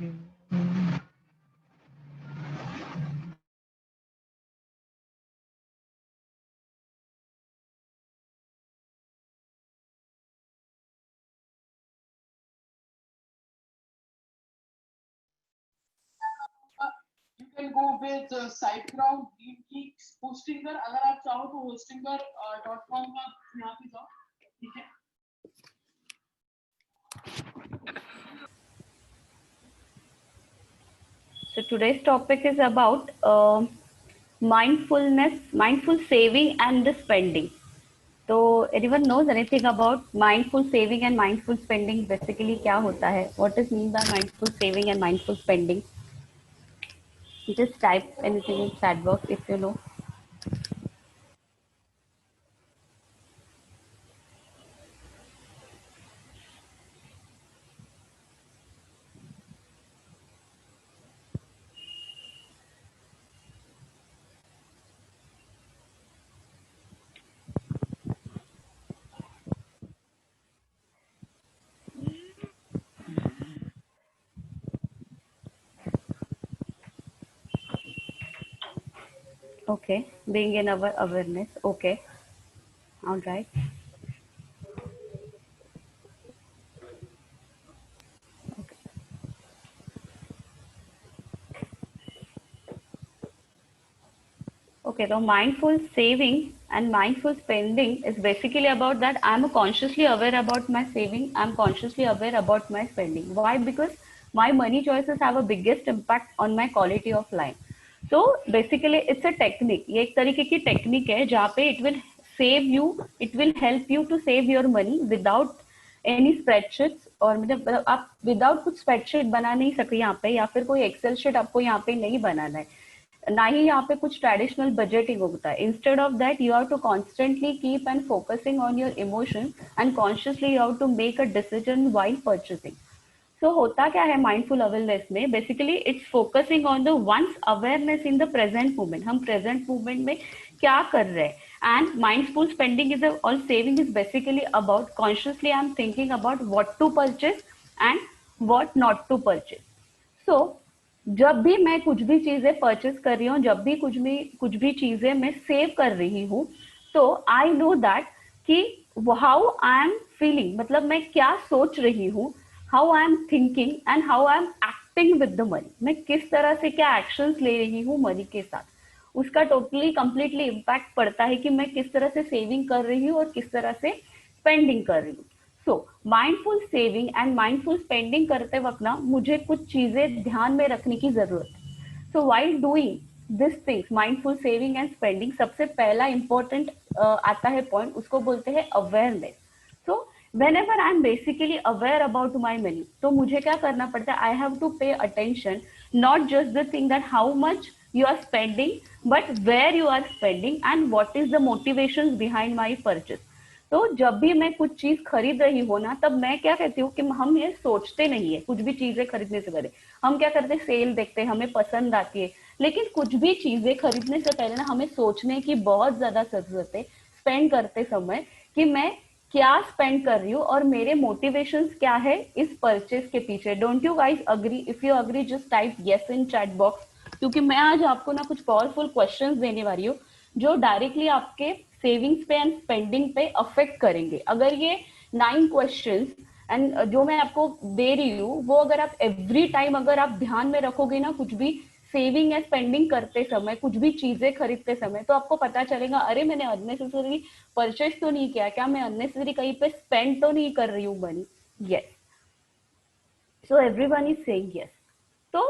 You can go with SiteGround, DeepGeeks, Hostinger. अगर आप चाहो तो hostinger.com का यहाँ पे जाओ, ठीक है? So today's topic is about mindfulness, mindful saving and the spending. So anyone knows anything about mindful saving and mindful spending? Basically क्या होता है? What is mean by mindful saving and mindful spending? Just type anything in chat box if you know. Okay, being in our awareness. Okay, all right. Okay, so mindful saving and mindful spending is basically about that I'm consciously aware about my saving, I'm consciously aware about my spending. Why? Because my money choices have a biggest impact on my quality of life. So basically it's a technique. ये एक तरीके की technique है जहाँ पे it will save you, it will help you to save your money without any spreadsheets और मतलब आप विदाउट कुछ स्प्रेडशीट बना नहीं सकते यहाँ पे या फिर कोई एक्सेल शीट आपको यहाँ पे नहीं बनाना है ना ही यहाँ पे कुछ ट्रेडिशनल बजटिंग होता है instead of that you have to constantly keep and focusing on your emotion and consciously you have to make a decision while purchasing so होता क्या है माइंडफुल अवेयरनेस में basically it's focusing on the one's awareness in the present moment हम present moment में क्या कर रहे हैं एंड माइंडफुल स्पेंडिंग इज और saving is basically about consciously I am thinking about what to purchase and what not to purchase so जब भी मैं कुछ भी चीजें परचेस कर रही हूँ जब भी कुछ भी चीजें मैं सेव कर रही हूँ तो आई नो दैट कि हाउ आई एम फीलिंग मतलब मैं क्या सोच रही हूँ how I am thinking and how I am acting with the money मैं किस तरह से क्या एक्शंस ले रही हूँ मनी के साथ उसका टोटली कंप्लीटली इम्पैक्ट पड़ता है कि मैं किस तरह से सेविंग कर रही हूँ और किस तरह से स्पेंडिंग कर रही हूँ so mindful saving and mindful spending करते वक्त ना मुझे कुछ चीजें ध्यान में रखने की जरूरत है so while doing this things mindful saving and spending सबसे पहला इंपॉर्टेंट आता है पॉइंट उसको बोलते हैं awareness so whenever I am basically aware about my money तो मुझे क्या करना पड़ता है I have to pay attention not just the thing that how much you are spending but where you are spending and what is the motivations behind my purchase तो जब भी मैं कुछ चीज खरीद रही हूँ ना तब मैं क्या कहती हूँ कि हम ये सोचते नहीं है कुछ भी चीजें खरीदने से पहले हम क्या करते हैं सेल देखते हैं हमें पसंद आती है लेकिन कुछ भी चीजें खरीदने से पहले ना हमें सोचने की बहुत ज्यादा जरूरत है स्पेंड करते समय कि मैं क्या स्पेंड कर रही हूँ और मेरे मोटिवेशंस क्या है इस परचेज के पीछे don't you guys agree if you agree just type yes in chat box क्योंकि मैं आज आपको ना कुछ पावरफुल क्वेश्चंस देने वाली हूँ जो डायरेक्टली आपके सेविंग्स पे एंड स्पेंडिंग पे अफेक्ट करेंगे अगर ये 9 क्वेश्चंस एंड जो मैं आपको दे रही हूँ वो अगर आप एवरी टाइम अगर आप ध्यान में रखोगे ना कुछ भी सेविंग या स्पेंडिंग करते समय कुछ भी चीजें खरीदते समय तो आपको पता चलेगा अरे मैंने अननेसेसरी परचेज तो नहीं किया क्या मैं अननेसेसरी कहीं पे स्पेंड तो नहीं कर रही हूँ money yes so everyone is saying yes तो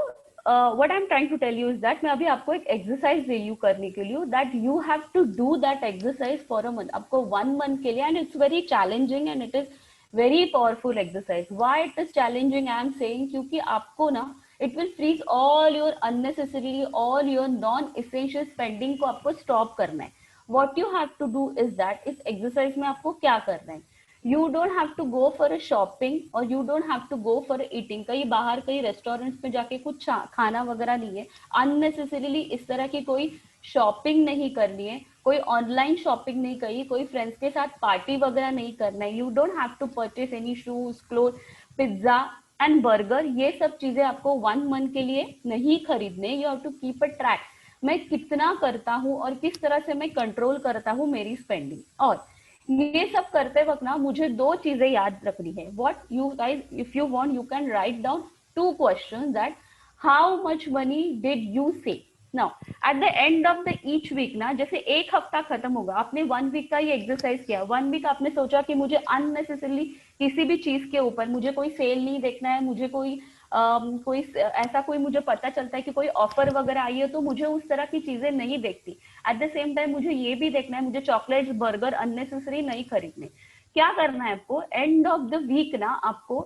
what I am trying to tell you is that मैं अभी आपको एक एक्सरसाइज दे रही हूँ करने के लिए that you have to do that exercise for a month आपको 1 मंथ के लिए and it's very challenging and it is very powerful exercise why it is challenging I am saying क्योंकि आपको ना it will freeze all your unnecessary all your non essential spending को आपको stop करना है what you have to do is that इस exercise में आपको क्या करना है you don't have to go for a shopping or you don't have to go for eating कहीं बाहर कहीं रेस्टोरेंट्स में जाके कुछ खाना वगैरह नहीं है अननेसेसरीली इस तरह की कोई शॉपिंग नहीं करनी है कोई ऑनलाइन शॉपिंग नहीं करी कोई फ्रेंड्स के साथ पार्टी वगैरह नहीं करना है you don't have to purchase any shoes cloth pizza and burger, ये सब चीजें आपको 1 मंथ के लिए नहीं खरीदने। You have to keep a track, मैं कितना करता हूँ और किस तरह से मैं कंट्रोल करता हूँ मेरी स्पेंडिंग। और ये सब करते वक्त ना मुझे 2 चीजें याद रखनी है। What you guys, if you want you can write down 2 question that how much money did you save. Now at the end of the each week ना, जैसे एक हफ्ता खत्म होगा, आपने 1 वीक का ये एक्सरसाइज किया, 1 वीक आपने सोचा कि मुझे अननेसेसरली किसी भी चीज के ऊपर मुझे कोई सेल नहीं देखना है, मुझे कोई ऐसा कोई मुझे पता चलता है कि कोई ऑफर वगैरह आई है तो मुझे उस तरह की चीजें नहीं देखती। एट द सेम टाइम मुझे ये भी देखना है, मुझे चॉकलेट बर्गर अननेसेसरी नहीं खरीदने। क्या करना है आपको, एंड ऑफ द वीक ना, आपको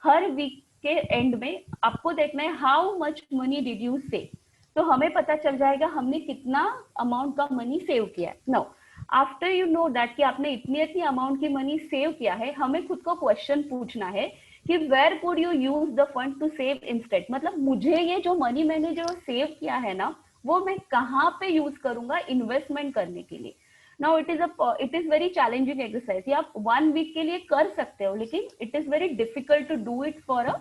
हर वीक के एंड में आपको देखना है how much money did you save. तो हमें पता चल जाएगा हमने कितना अमाउंट का मनी सेव किया है। No, after you know that कि आपने इतनी इतनी अमाउंट की मनी सेव किया है, हमें खुद को क्वेश्चन पूछना है कि where could you use the fund to save instead. मतलब मुझे ये जो मनी मैंने जो सेव किया है ना, वो मैं कहाँ पे यूज करूंगा इन्वेस्टमेंट करने के लिए। Now it is very challenging exercise. ये आप 1 वीक के लिए कर सकते हो, लेकिन it is very difficult to do it for a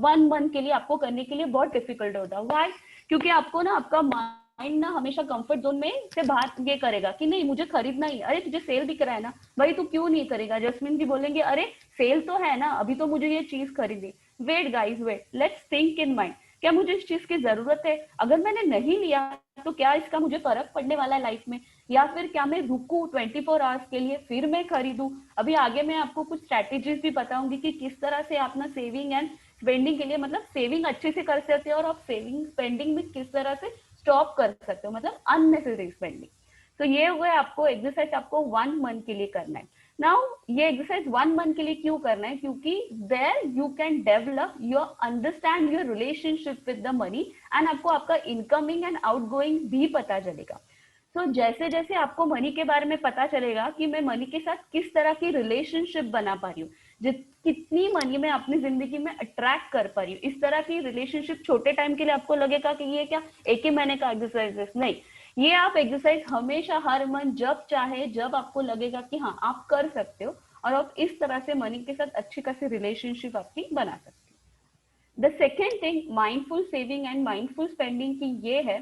1 month के लिए। आपको करने के लिए बहुत डिफिकल्ट होता है। व्हाई? क्योंकि आपको ना आपका माइंड ना हमेशा कंफर्ट जोन में से बाहर ये करेगा कि नहीं मुझे खरीदना ही। अरे तुझे सेल दिख रहा है ना भाई, तू क्यों नहीं करेगा। जस्मिन जी बोलेंगे अरे सेल तो है ना, अभी तो मुझे ये चीज खरीदी। Wait guys wait, let's think in mind, क्या मुझे इस चीज की जरूरत है? अगर मैंने नहीं लिया तो क्या इसका मुझे फर्क पड़ने वाला है लाइफ में, या फिर क्या मैं रुकू 24 आवर्स के लिए फिर मैं खरीदू। अभी आगे मैं आपको कुछ स्ट्रेटेजीज भी बताऊंगी कि किस तरह से आप ना सेविंग एंड स्पेंडिंग के लिए, मतलब सेविंग अच्छे से कर सकते हो और आप सेविंग स्पेंडिंग में किस तरह से स्टॉप कर सकते हो, मतलब अननेसेसरी स्पेंडिंग। तो ये हुआ आपको एक्सरसाइज, आपको 1 मंथ के लिए करना है। नाउ ये एक्सरसाइज 1 मंथ के लिए क्यों करना है? क्योंकि there you can develop your understand your relationship with the money, and आपको आपका इनकमिंग एंड आउटगोइंग भी पता चलेगा। तो जैसे जैसे आपको मनी के बारे में पता चलेगा कि मैं मनी के साथ किस तरह की रिलेशनशिप बना पा रही हूँ, कितनी मनी मैं अपनी जिंदगी में अट्रैक्ट कर पा रही हूँ। इस तरह की रिलेशनशिप छोटे टाइम के लिए आपको लगेगा कि ये क्या एक ही महीने का एक्सरसाइज, नहीं, ये आप एक्सरसाइज हमेशा हर मंथ जब चाहे, जब आपको लगेगा कि हाँ आप कर सकते हो, और आप इस तरह से मनी के साथ अच्छी खासी रिलेशनशिप आपकी बना सकते हो। The second thing mindful saving and mindful spending की ये है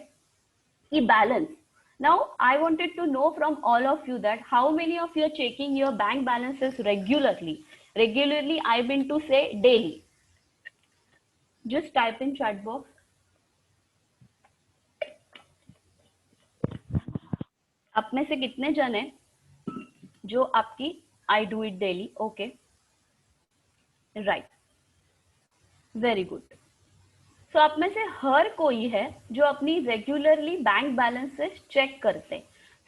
कि balance. Now, I wanted to know from all of you that how many of you are checking your bank balances regularly? Regularly, I mean to say daily. Just type in chat box. आप में से कितने जन है जो आपकी I do it daily? Okay, right, very good. तो आप में से हर कोई है जो अपनी रेगुलरली बैंक बैलेंसेस चेक करते हैं।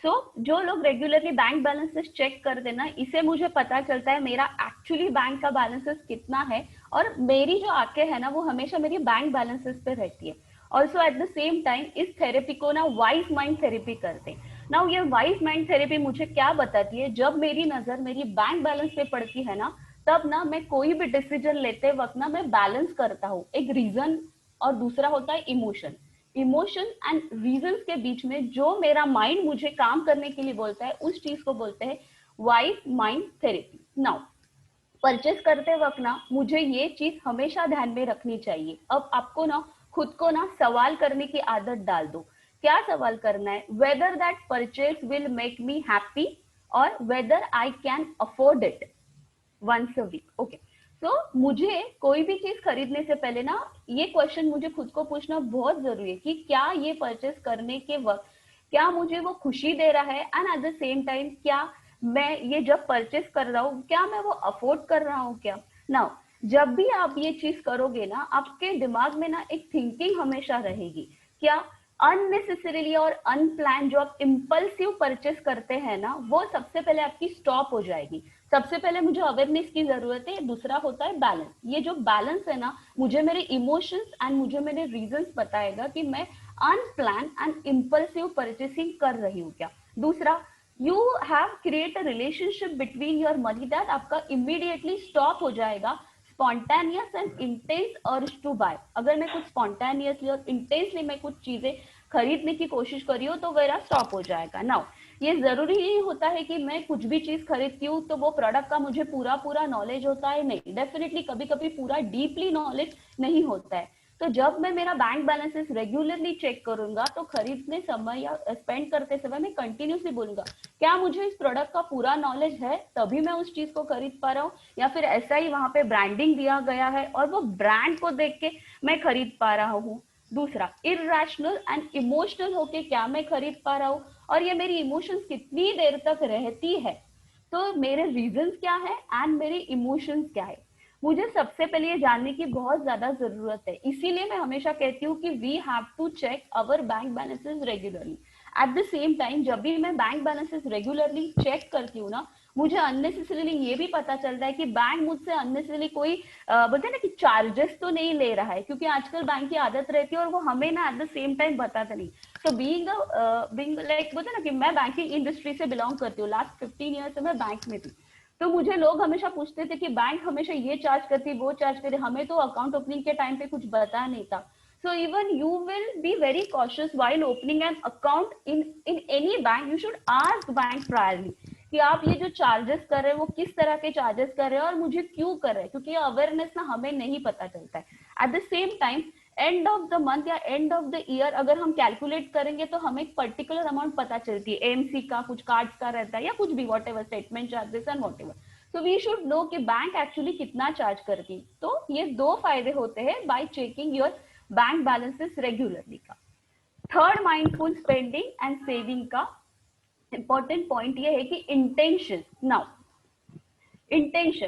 सो जो लोग रेगुलरली बैंक बैलेंसेस चेक करते ना, इसे मुझे पता चलता है मेरा एक्चुअली बैंक का बैलेंसेस कितना है, और मेरी जो आंखें है ना वो हमेशा मेरी बैंक बैलेंसेस पे रहती है। Also eight the same time इस थेरेपी को ना वाइज माइंड थेरेपी करते हैं। ना ये वाइज माइंड थेरेपी मुझे क्या बताती है, जब मेरी नजर मेरी बैंक बैलेंस पे पड़ती है ना, तब ना मैं कोई भी डिसीजन लेते वक्त ना मैं बैलेंस करता हूँ। एक रीजन और दूसरा होता है इमोशन। इमोशन एंड रीजंस के बीच में जो मेरा माइंड मुझे काम करने के लिए बोलता है, उस चीज को बोलते हैं wise mind therapy. Now purchase करते वक्त ना मुझे ये चीज हमेशा ध्यान में रखनी चाहिए। अब आपको ना खुद को ना सवाल करने की आदत डाल दो। क्या सवाल करना है? Whether that purchase will make me happy, और whether I can afford it once a week. Okay, तो मुझे कोई भी चीज खरीदने से पहले ना ये क्वेश्चन मुझे खुद को पूछना बहुत जरूरी है कि क्या ये परचेस करने के वक्त क्या मुझे वो खुशी दे रहा है, and eight the same time क्या मैं ये जब परचेस कर रहा हूँ क्या मैं वो अफोर्ड कर रहा हूँ क्या। नाउ जब भी आप ये चीज करोगे ना, आपके दिमाग में ना एक थिंकिंग हमेशा रहेगी, क्या अननेसेसरीली और अनप्लान जो आप इम्पल्सिव परचेस करते हैं ना, वो सबसे पहले आपकी स्टॉप हो जाएगी। सबसे पहले मुझे अवेयरनेस की जरूरत है, दूसरा होता है बैलेंस। ये जो बैलेंस है ना, मुझे मेरे इमोशंस एंड मुझे मेरे रीजंस बताएगा कि मैं अनप्लान एंड इम्पल्सिव परचेसिंग कर रही हूँ क्या। दूसरा, you have create a relationship between your money that आपका इमीडिएटली स्टॉप हो जाएगा spontaneous and intense urge to buy. अगर मैं कुछ स्पॉन्टेनियसली और इंटेंसली मैं कुछ चीजें खरीदने की कोशिश कर रही हूँ तो मेरा स्टॉप हो जाएगा। नाउ ये जरूरी नहीं होता है कि मैं कुछ भी चीज खरीदती हूँ तो वो प्रोडक्ट का मुझे पूरा नॉलेज होता है, नहीं, डेफिनेटली कभी कभी पूरा डीपली नॉलेज नहीं होता है। तो जब मैं मेरा बैंक बैलेंसेस रेगुलरली चेक करूंगा तो खरीदने समय या स्पेंड करते समय मैं कंटिन्यूसली बोलूंगा क्या मुझे इस प्रोडक्ट का पूरा नॉलेज है तभी मैं उस चीज को खरीद पा रहा हूँ, या फिर ऐसा ही वहां पे ब्रांडिंग दिया गया है और वो ब्रांड को देख के मैं खरीद पा रहा हूँ। दूसरा, इरेशनल एंड इमोशनल होके क्या मैं खरीद पा रहा हूँ और ये मेरी इमोशंस कितनी देर तक रहती है, तो मेरे रीजंस क्या है एंड मेरे इमोशंस क्या है, मुझे सबसे पहले ये जानने की बहुत ज्यादा जरूरत है। इसीलिए मैं हमेशा कहती हूँ कि we have to check our bank balances regularly. At the same time जब भी मैं बैंक बैलेंसेस रेगुलरली चेक करती हूँ ना, मुझे अननेसेसरीली ये भी पता चलता है कि बैंक मुझसे अननेसेसरीली कोई बोलते हैं ना कि चार्जेस तो नहीं ले रहा है, क्योंकि आजकल बैंक की आदत रहती है और वो हमें ना एट द सेम टाइम बताता नहीं। तो बीइंग लाइक बोलते हैं ना कि मैं बैंकिंग इंडस्ट्री से बिलोंग करती हूँ, लास्ट 15 ईयर से मैं बैंक में थी, तो मुझे लोग हमेशा पूछते थे कि बैंक हमेशा ये चार्ज करती वो चार्ज करती, हमें तो अकाउंट ओपनिंग के टाइम पे कुछ बता नहीं था। So even you will be very cautious while opening an account in any bank. You should ask bank priorly कि आप ये जो चार्जेस कर रहे हैं वो किस तरह के चार्जेस कर रहे हैं और मुझे क्यों कर रहे हैं, क्योंकि ये अवेयरनेस ना हमें नहीं पता चलता है। Eight the same time and of the month या एंड ऑफ द ईयर अगर हम कैलकुलेट करेंगे तो हमें एक पर्टिकुलर अमाउंट पता चलती है, एएमसी का कुछ कार्ड्स का रहता है या कुछ भी whatever statement charges and whatever. So we should know कि बैंक एक्चुअली कितना चार्ज करती। तो ये दो फायदे होते हैं by checking your bank balances regularly का। Third mindful spending and saving का इंपॉर्टेंट पॉइंट ये है कि intention.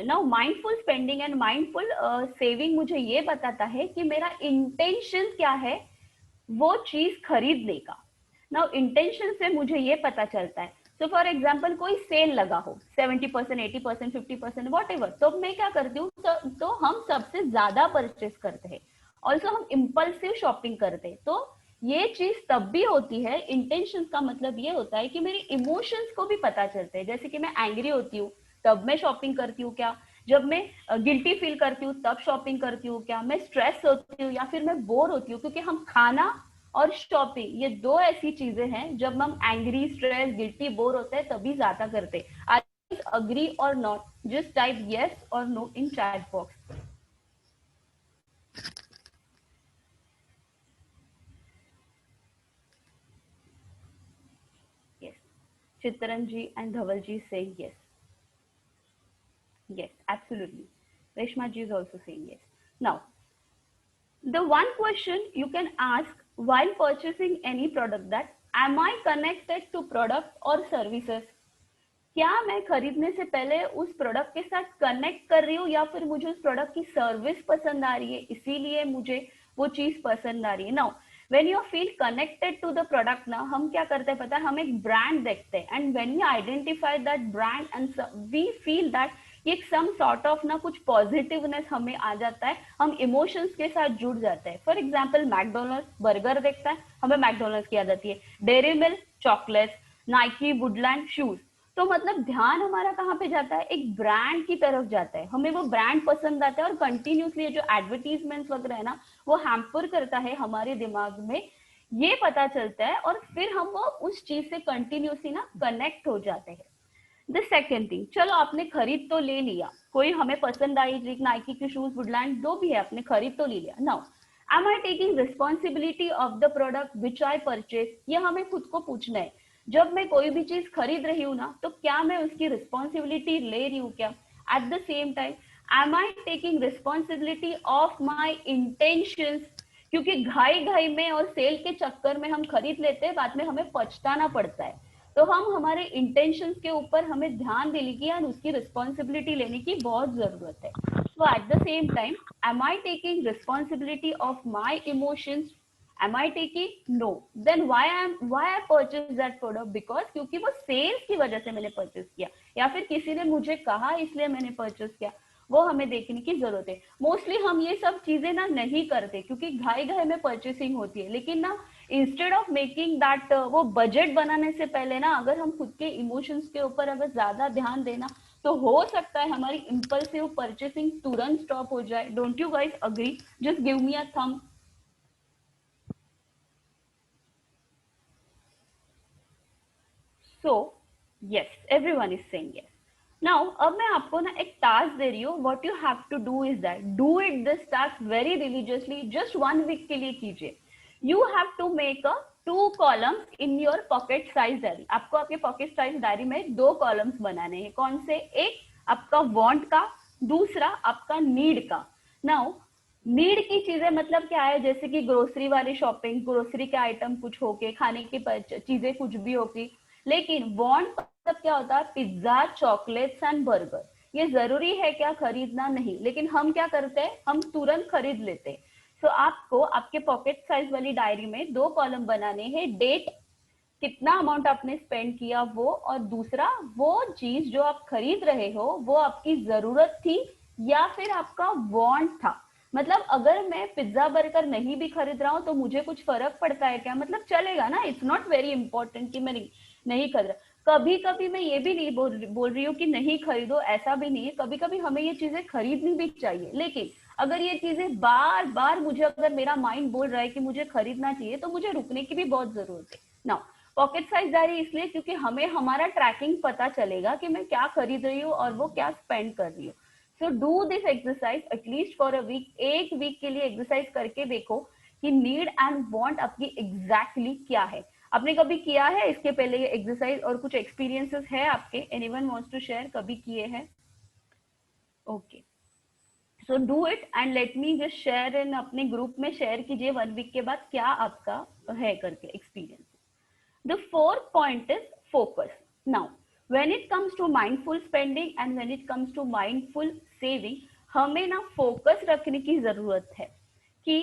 Now mindful spending and mindful saving मुझे ये बताता है कि मेरा इंटेंशन क्या है वो चीज खरीदने का। नाउ इंटेंशन से मुझे ये पता चलता है, सो फॉर एग्जाम्पल कोई सेल लगा हो 70%, 80%, 50%, वॉट एवर, तो मैं क्या करती हूँ, तो हम सबसे ज्यादा परचेस करते हैं, ऑल्सो हम इम्पल्सिव शॉपिंग करते हैं। तो ये चीज तब भी होती है, इंटेंशन का मतलब ये होता है कि मेरे इमोशंस को भी पता चलते हैं, जैसे कि मैं एंग्री होती हूँ तब मैं शॉपिंग करती हूँ क्या, जब मैं गिल्टी फील करती हूँ तब शॉपिंग करती हूँ क्या, मैं स्ट्रेस होती हूँ या फिर मैं बोर होती हूँ, क्योंकि हम खाना और शॉपिंग ये दो ऐसी चीजें हैं जब हम एंग्री, स्ट्रेस, गिल्टी, बोर होते हैं तभी ज्यादा करते हैं। आई अग्री और नॉट, जस्ट टाइप यस और no in chat box. Yes. Chitranji and Dhavalji saying yes. Yes, absolutely. Reshma ji is also saying yes. Now, the one question you can ask while purchasing any product, that am I connected to product or services? क्या मैं खरीदने से पहले उस product के साथ connect कर रही हूँ या फिर मुझे उस प्रोडक्ट की सर्विस पसंद आ रही है इसीलिए मुझे वो चीज पसंद आ रही है। Now when you feel connected to the product ना, हम क्या करते हैं पता है, हम एक ब्रांड देखते हैं and when we identify that brand and we feel that एक सम सॉर्ट ऑफ ना कुछ पॉजिटिवनेस हमें आ जाता है, हम इमोशंस के साथ जुड़ जाते हैं। फॉर एग्जाम्पल मैकडोनल्ड्स बर्गर देखता है, हमें मैकडोनल्ड्स की याद आती है, dairy milk chocolates, Nike, Woodland shoes, तो मतलब ध्यान हमारा कहाँ पे जाता है, एक ब्रांड की तरफ जाता है, हमें वो ब्रांड पसंद आता है और कंटिन्यूसली जो एडवर्टीजमेंट्स वगैरह है ना वो हैम्पर करता है हमारे दिमाग में, ये पता चलता है और फिर हम वो उस चीज से कंटिन्यूसली ना कनेक्ट हो जाते हैं। द सेकेंड थिंग, चलो आपने खरीद तो ले लिया, कोई हमें पसंद आई नाइकी के शूज, वुडलैंड जो भी है आपने खरीद तो ले लिया। Now am I taking responsibility of the product which I purchase, ये हमें खुद को पूछना है। जब मैं कोई भी चीज खरीद रही हूँ ना तो क्या मैं उसकी रिस्पॉन्सिबिलिटी ले रही हूँ क्या, at the same time am I taking responsibility of my intentions, क्योंकि घाई घाई में और सेल के चक्कर में हम खरीद लेते हैं, बाद में हमें पछताना पड़ता है। तो हम हमारे इंटेंशंस के ऊपर हमें ध्यान देने की और उसकी रिस्पॉन्सिबिलिटी लेने की बहुत जरूरत है। So at the same time am I taking responsibility of my emotions, am I taking? No. Then why I purchased that product? Because क्योंकि वो सेल्स की वजह से मैंने परचेस किया या फिर किसी ने मुझे कहा इसलिए मैंने परचेस किया, वो हमें देखने की जरूरत है। मोस्टली हम ये सब चीजें ना नहीं करते क्योंकि घाई घाई में परचेसिंग होती है, लेकिन ना इंस्टेड ऑफ मेकिंग दैट, वो बजट बनाने से पहले ना अगर हम खुद के इमोशंस के ऊपर अगर ज्यादा ध्यान देना तो हो सकता है हमारी इम्पल्सिव परचेसिंग तुरंत स्टॉप हो जाए। Don't you guys agree? Just give me a thumb. So yes, everyone is saying yes. Now अब मैं आपको ना एक टास्क दे रही हूँ. What you have to do is that do it this task very religiously. Just 1 week के लिए कीजिए. You have to make a 2 columns in your pocket size diary. आपको आपके pocket size diary में 2 columns बनाने हैं. कौन से? एक आपका want का, दूसरा आपका need का. Now नीड की चीजें मतलब क्या है? जैसे कि ग्रोसरी वाली शॉपिंग, ग्रोसरी के आइटम कुछ होके, खाने की चीजें कुछ भी होगी. लेकिन वांट मतलब क्या होता है? Pizza, chocolates and burger. ये जरूरी है क्या खरीदना? नहीं. लेकिन हम क्या करते हैं? हम तुरंत खरीद लेते हैं. सो आपको आपके पॉकेट साइज वाली डायरी में 2 कॉलम बनाने हैं. डेट, कितना अमाउंट आपने स्पेंड किया वो, और दूसरा वो चीज जो आप खरीद रहे हो वो आपकी जरूरत थी या फिर आपका वांट था. मतलब अगर मैं पिज्जा बर्गर नहीं भी खरीद रहा हूँ तो मुझे कुछ फर्क पड़ता है क्या? मतलब चलेगा ना. इट्स नॉट वेरी इंपॉर्टेंट कि मैं नहीं खरीद रहा. कभी कभी मैं ये भी नहीं बोल रही हूँ कि नहीं खरीदो, ऐसा भी नहीं है. कभी कभी हमें ये चीजें खरीदनी भी चाहिए. लेकिन अगर ये चीजें बार बार मुझे, अगर मेरा माइंड बोल रहा है कि मुझे खरीदना चाहिए, तो मुझे रुकने की भी बहुत जरूरत है. नाउ पॉकेट साइज डायरी इसलिए क्योंकि हमें हमारा ट्रैकिंग पता चलेगा कि मैं क्या खरीद रही हूँ और वो क्या स्पेंड कर रही हूँ. So do this exercise at least for a week. एक वीक के लिए एक्सरसाइज करके देखो कि नीड एंड वांट आपकी एग्जैक्टली क्या है. आपने कभी किया है इसके पहले ये एक्सरसाइज और कुछ एक्सपीरियंसेस है आपके? Anyone wants to share? कभी किए हैं? Okay, so do it and let me just share in. अपने ग्रुप में शेयर कीजिए 1 वीक के बाद क्या आपका है करके experience. The fourth point is focus. Now, when it comes to mindful spending and when it comes to mindful saving, हमें ना फोकस रखने की जरूरत है. कि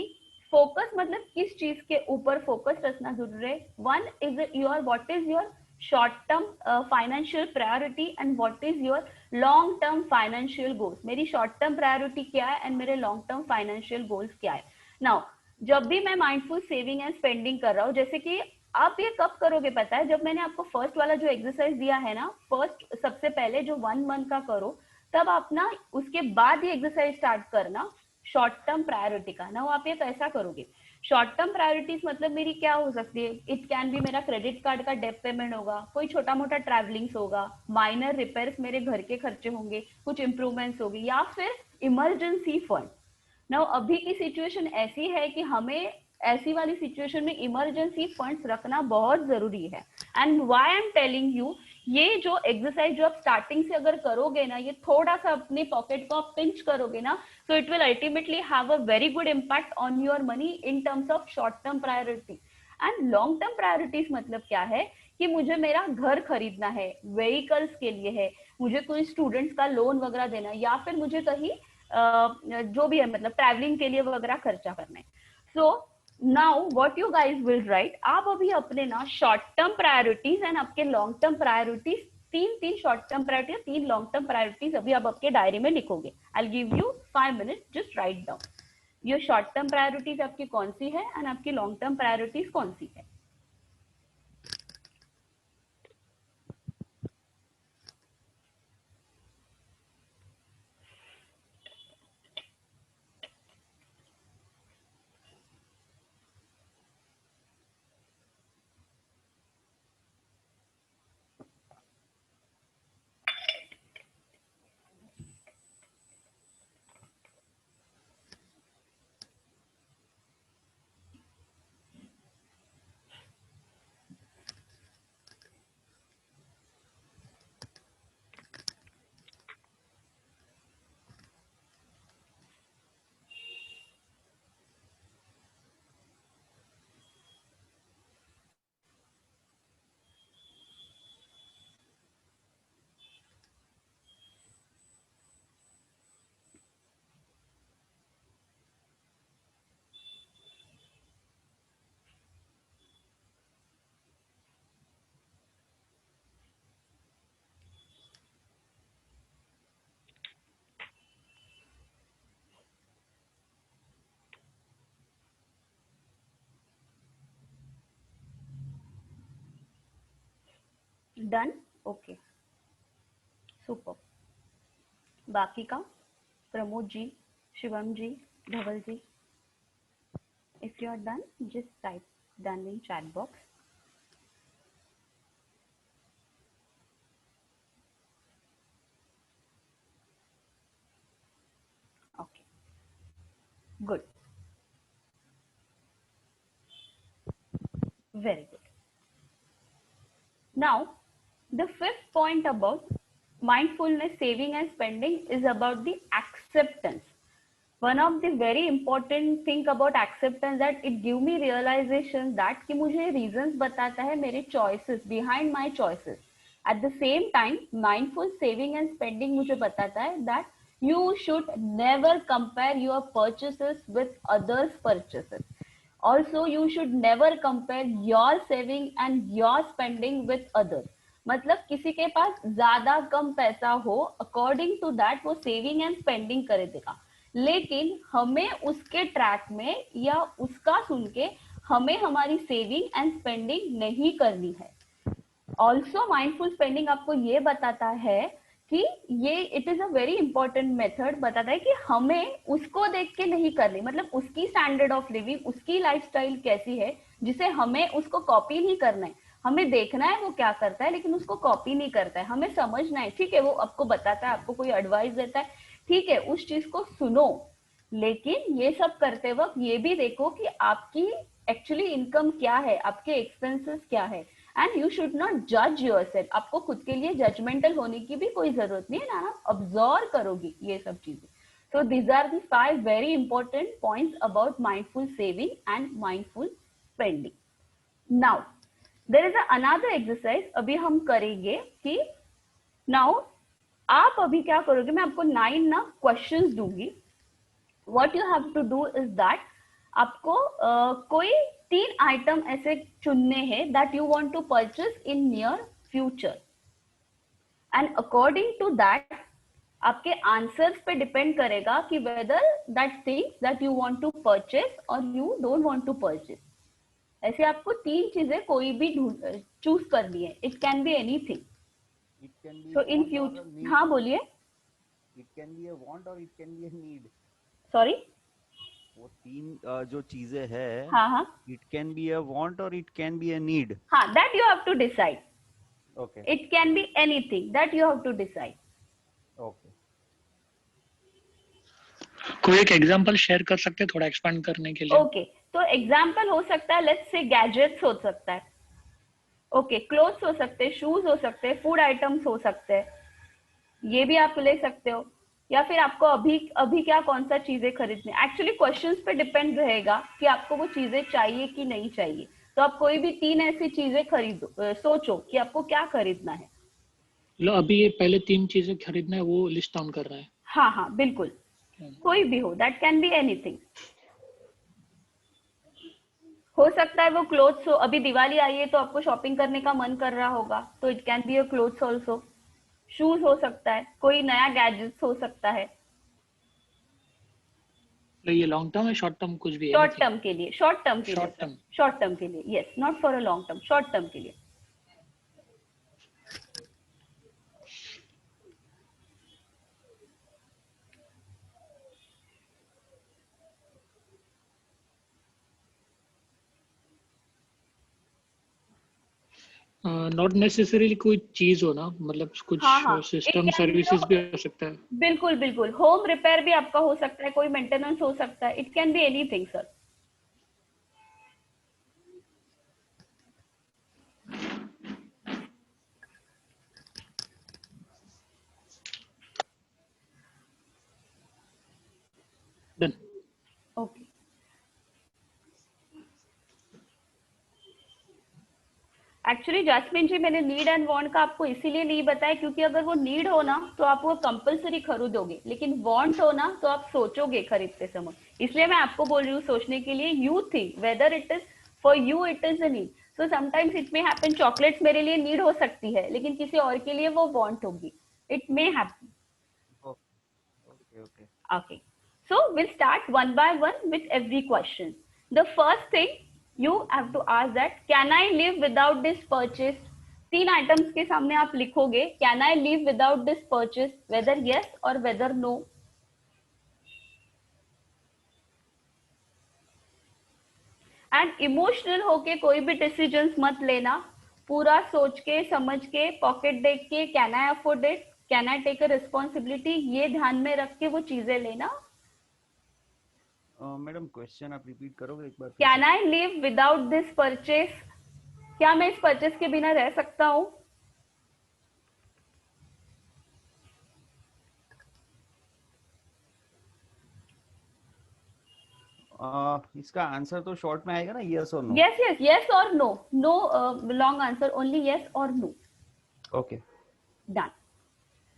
फोकस मतलब किस चीज के ऊपर फोकस रखना जरूरी है. One is your, what is your short term financial priority and what is your long term financial goals. मेरी शॉर्ट टर्म प्रायोरिटी क्या है एंड मेरे लॉन्ग टर्म फाइनेंशियल गोल्स क्या है. नाउ जब भी मैं माइंडफुल सेविंग एंड स्पेंडिंग कर रहा हूँ, जैसे कि आप ये कब करोगे पता है? जब मैंने आपको फर्स्ट वाला जो एक्सरसाइज दिया है ना, फर्स्ट सबसे पहले जो 1 मंथ का करो, तब आप ना उसके बाद ये एक्सरसाइज स्टार्ट करना शॉर्ट टर्म प्रायोरिटी का. ना आप ये कैसा करोगे? शॉर्ट टर्म प्रायोरिटीज मतलब मेरी क्या हो सकती है? इट कैन बी मेरा क्रेडिट कार्ड का डेट पेमेंट होगा, कोई छोटा मोटा ट्रैवलिंग्स होगा, माइनर रिपेयर्स मेरे घर के खर्चे होंगे, कुछ इंप्रूवमेंट्स होगी, या फिर इमरजेंसी फंड. ना अभी की सिचुएशन ऐसी है कि हमें ऐसी वाली सिचुएशन में इमरजेंसी फंड्स रखना बहुत जरूरी है. And why I am telling you, ये जो एक्सरसाइज जो आप स्टार्टिंग से अगर करोगे ना, ये थोड़ा सा अपने पॉकेट को आप पिंच करोगे ना, so it will ultimately have a very good impact on your money in terms of short term priority. And long term priorities मतलब क्या है? कि मुझे मेरा घर खरीदना है, व्हीकल्स के लिए है, मुझे कोई स्टूडेंट्स का लोन वगैरह देना है, या फिर मुझे कहीं जो भी है मतलब ट्रैवलिंग के लिए वगैरह खर्चा करना है. So now what you guys will write, आप अभी अपने ना शॉर्ट टर्म प्रायोरिटीज एंड आपके लॉन्ग टर्म प्रायोरिटीज, तीन short term priority, 3 long term priorities अभी आप आपके डायरी में लिखोगे. I give you 5 minute, just write down your short term priorities आपकी कौन सी है एंड आपकी लॉन्ग टर्म प्रायोरिटीज कौन सी है. डन? Okay, super. बाकी का प्रमोद जी, शिवम जी, धवल जी, if you are done just type done in chat box. Good. Very good. Now, the fifth point about mindfulness, saving and spending is about the acceptance. One of the very important thing about acceptance that it give me realization that कि मुझे reasons बताता है मेरे choices, behind my choices. At the same time, mindful saving and spending मुझे बताता है that you should never compare your purchases with others' purchases. Also, you should never compare your saving and your spending with others. मतलब किसी के पास ज्यादा कम पैसा हो, according to that वो सेविंग एंड स्पेंडिंग कर देगा, लेकिन हमें उसके ट्रैक में या उसका सुन के हमें हमारी सेविंग एंड स्पेंडिंग नहीं करनी है. ऑल्सो माइंडफुल स्पेंडिंग आपको ये बताता है कि ये it is a very important method, बताता है कि हमें उसको देख के नहीं करनी, मतलब उसकी स्टैंडर्ड ऑफ लिविंग, उसकी लाइफस्टाइल कैसी है जिसे हमें उसको कॉपी नहीं करना है. हमें देखना है वो क्या करता है लेकिन उसको कॉपी नहीं करता है. हमें समझना है, ठीक है, वो आपको बताता है, आपको कोई एडवाइस देता है, ठीक है, उस चीज को सुनो, लेकिन ये सब करते वक्त ये भी देखो कि आपकी एक्चुअली इनकम क्या है, आपके एक्सपेंसेस क्या है, एंड यू शुड नॉट जज योरसेल्फ. आपको खुद के लिए जजमेंटल होने की भी कोई जरूरत नहीं है ना, आप ऑब्जर्व करोगी ये सब चीजें. So these are the 5 very important points about mindful saving and mindful spending. Now, there is another exercise अभी हम करेंगे कि now आप अभी क्या करोगे, मैं आपको 9 ना क्वेश्चंस दूंगी. What you have to do is that आपको कोई 3 आइटम ऐसे चुनने हैं that you want to purchase in near future, and according to that आपके आंसर्स पे डिपेंड करेगा कि whether that things that you want to purchase or you don't want to purchase. ऐसे आपको 3 चीजें कोई भी चूज करनी है. It can be anything. So in future, हाँ बोलिए. It can be a want or it can be a need. Sorry. वो 3 जो चीजें हैं, हाँ हाँ. it can be a want or it can be a need. हाँ, that you have to decide. Okay. It can be anything that you have to decide. Okay. कोई एक example share कर सकते हैं थोड़ा एक्सपांड करने के लिए? ओके, तो एग्जांपल हो सकता है, लेट्स से गैजेट्स हो सकता है, ओके, क्लोथ्स हो सकते हैं, शूज हो सकते हैं, फूड आइटम्स हो सकते हैं, ये भी आप ले सकते हो, या फिर आपको अभी अभी क्या कौन सा चीजें खरीदनी. एक्चुअली क्वेश्चंस पे डिपेंड रहेगा कि आपको वो चीजें चाहिए कि नहीं चाहिए. तो आप कोई भी 3 ऐसी चीजें खरीदो, सोचो कि आपको क्या खरीदना है. लो अभी ये पहले 3 चीजें खरीदना है वो लिस्ट डाउन कर रहा है. हाँ हाँ बिल्कुल, कोई भी हो, दैट कैन बी एनीथिंग. हो सकता है वो क्लोथ्स हो, अभी दिवाली आई है तो आपको शॉपिंग करने का मन कर रहा होगा, तो it can be a clothes also. Shoes हो सकता है, कोई नया गैजेट्स हो सकता है. तो ये लॉन्ग टर्म है, शॉर्ट टर्म कुछ भी है? शॉर्ट टर्म के लिए, शॉर्ट टर्म के Short लिए, term. शॉर्ट टर्म के लिए, yes, not for a long term, short term के लिए. नॉट नेसेसरीली कोई चीज हो ना, मतलब कुछ हाँ, system it can be services a- भी हो सकता है. बिल्कुल बिल्कुल, होम रिपेयर भी आपका हो सकता है, कोई मेंटेनेंस हो सकता है, it can be anything sir. Done. Okay, actually Jasmine ji, मैंने नीड एंड वांट का आपको इसीलिए नहीं बताया क्योंकि अगर वो नीड हो ना तो आप वो कंपलसरी खरीदोगे, लेकिन वांट हो ना तो आप सोचोगे खरीदते समय. इसलिए मैं आपको बोल रही हूँ सोचने के लिए. You think whether it is for you, it is a need. So sometimes it may happen, chocolates मेरे लिए नीड हो सकती है लेकिन किसी और के लिए वो वांट होगी. It may happen. Okay. Okay, so we'll start one by one with every question. The first thing you have to ask that can I live without this purchase. 3 items के सामने आप लिखोगे can I live without this purchase, whether yes or whether no. And emotional होके कोई भी decisions मत लेना, पूरा सोच के समझ के पॉकेट देख के can I afford it, can I take a responsibility, ये ध्यान में रख के वो चीजें लेना. मैडम क्वेश्चन आप रिपीट करोगे एक बार फिर can say? I live without this purchase? क्या मैं इस परचेस के बिना रह सकता हूँ? इसका आंसर तो शॉर्ट में आएगा ना, यस और no? Yes, yes, yes or no. No long answer, only yes or no. Okay, Done.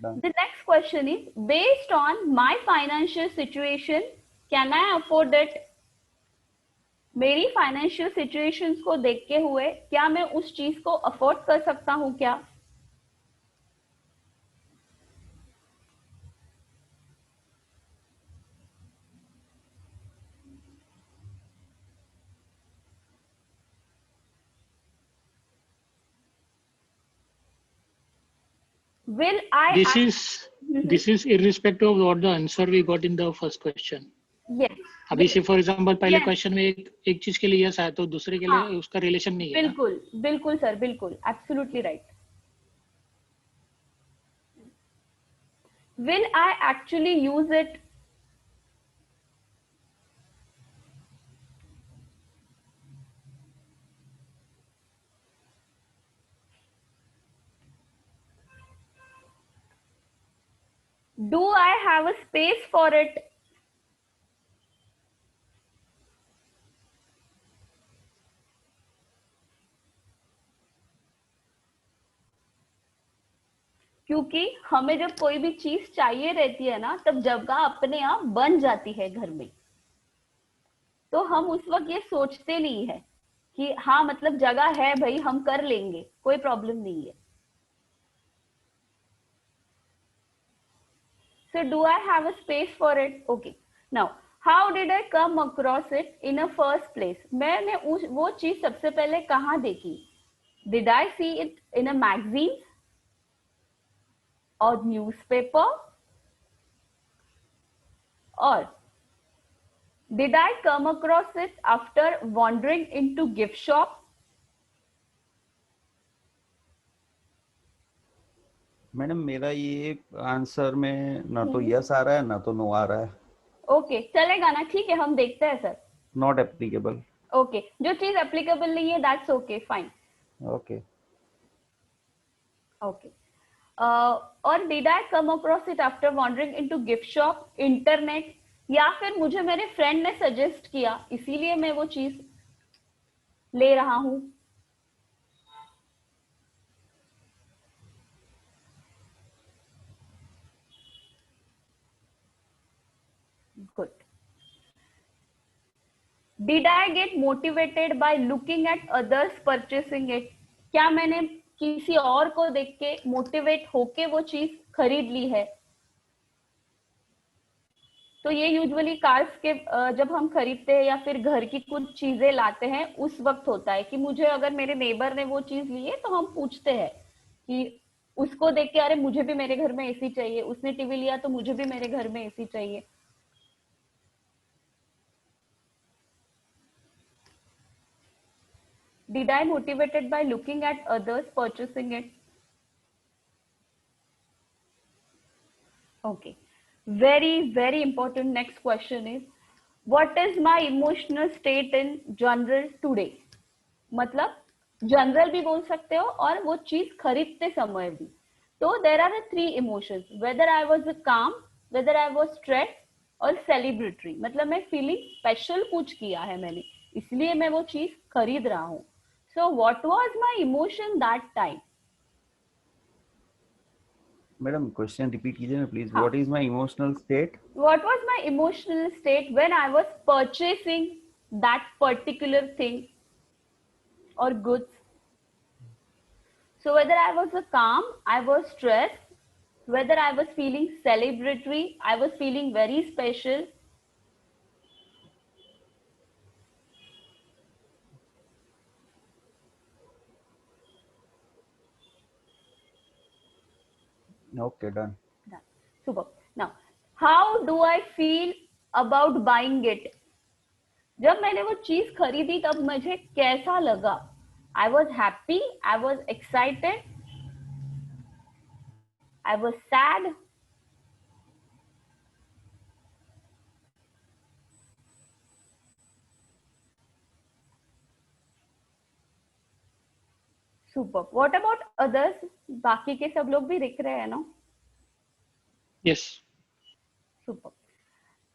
Done. The next question is, based on my financial situation, can I afford it? मेरी financial situations को देखते हुए क्या मैं उस चीज को afford कर सकता हूँ क्या? Will I? This is irrespective of what the answer we got in the first question. Yes. अभी से फॉर एग्जांपल पहले Yes. क्वेश्चन में एक चीज के लिए यस आया तो दूसरे के लिए हाँ. उसका रिलेशन नहीं है ना. बिल्कुल, बिल्कुल सर, बिल्कुल, absolutely right. Will I actually use it? Do I have a space for it? क्योंकि हमें जब कोई भी चीज चाहिए रहती है ना, तब जगह अपने आप बन जाती है घर में. तो हम उस वक्त ये सोचते नहीं है कि हाँ मतलब जगह है भाई, हम कर लेंगे, कोई प्रॉब्लम नहीं है. So do I have a space for it? Okay. Now, how did I come across it in a first place? मैंने वो चीज सबसे पहले कहाँ देखी? Did I see it in a magazine or newspaper? Or did I come across it after wandering into gift shop? Madam मेरा ये answer में ना तो यस आ रहा है ना तो नो आ रहा है. ओके, चलेगा ना, ठीक है, हम देखते हैं सर. Not applicable. ओके, जो चीज एप्लीकेबल नहीं है, that's okay, fine. Okay. Okay. और did I come across it after wandering into gift shop, internet, या फिर मुझे मेरे फ्रेंड ने सजेस्ट किया इसीलिए मैं वो चीज ले रहा हूं? Good. Did I get motivated by looking at others purchasing it? क्या मैंने किसी और को देख के मोटिवेट होके वो चीज खरीद ली है? तो ये यूजुअली कार्स के जब हम खरीदते हैं या फिर घर की कुछ चीजें लाते हैं उस वक्त होता है कि मुझे अगर मेरे नेबर ने वो चीज ली है तो हम पूछते हैं कि उसको देख के अरे मुझे भी मेरे घर में एसी चाहिए, उसने टीवी लिया तो मुझे भी मेरे घर में एसी चाहिए. Did I motivated by looking at others purchasing it? Okay. Very, very important next question is, what is my emotional state in general today? मतलब जनरल भी बोल सकते हो और वो चीज खरीदते समय भी. तो there are 3 emotions, whether I was calm, whether I was stress और सेलिब्रेटरी. मतलब मैं फीलिंग स्पेशल कुछ किया है मैंने, इसलिए मैं वो चीज खरीद रहा हूँ. So what was my emotion that time? Madam question repeat कीजिए ना प्लीज. हाँ. What is my emotional state? What was my emotional state when I was purchasing that particular thing or goods? So whether I was calm, I was stressed, whether I was feeling celebratory, I was feeling very special. Okay, done. Done. Super. Now, how do I feel about buying it? जब मैंने वो चीज खरीदी तब मुझे कैसा लगा? I was happy, I was excited, I was sad. Super. What about others? बाकी के सब लोग भी दिख रहे हैं ना? Yes. Super.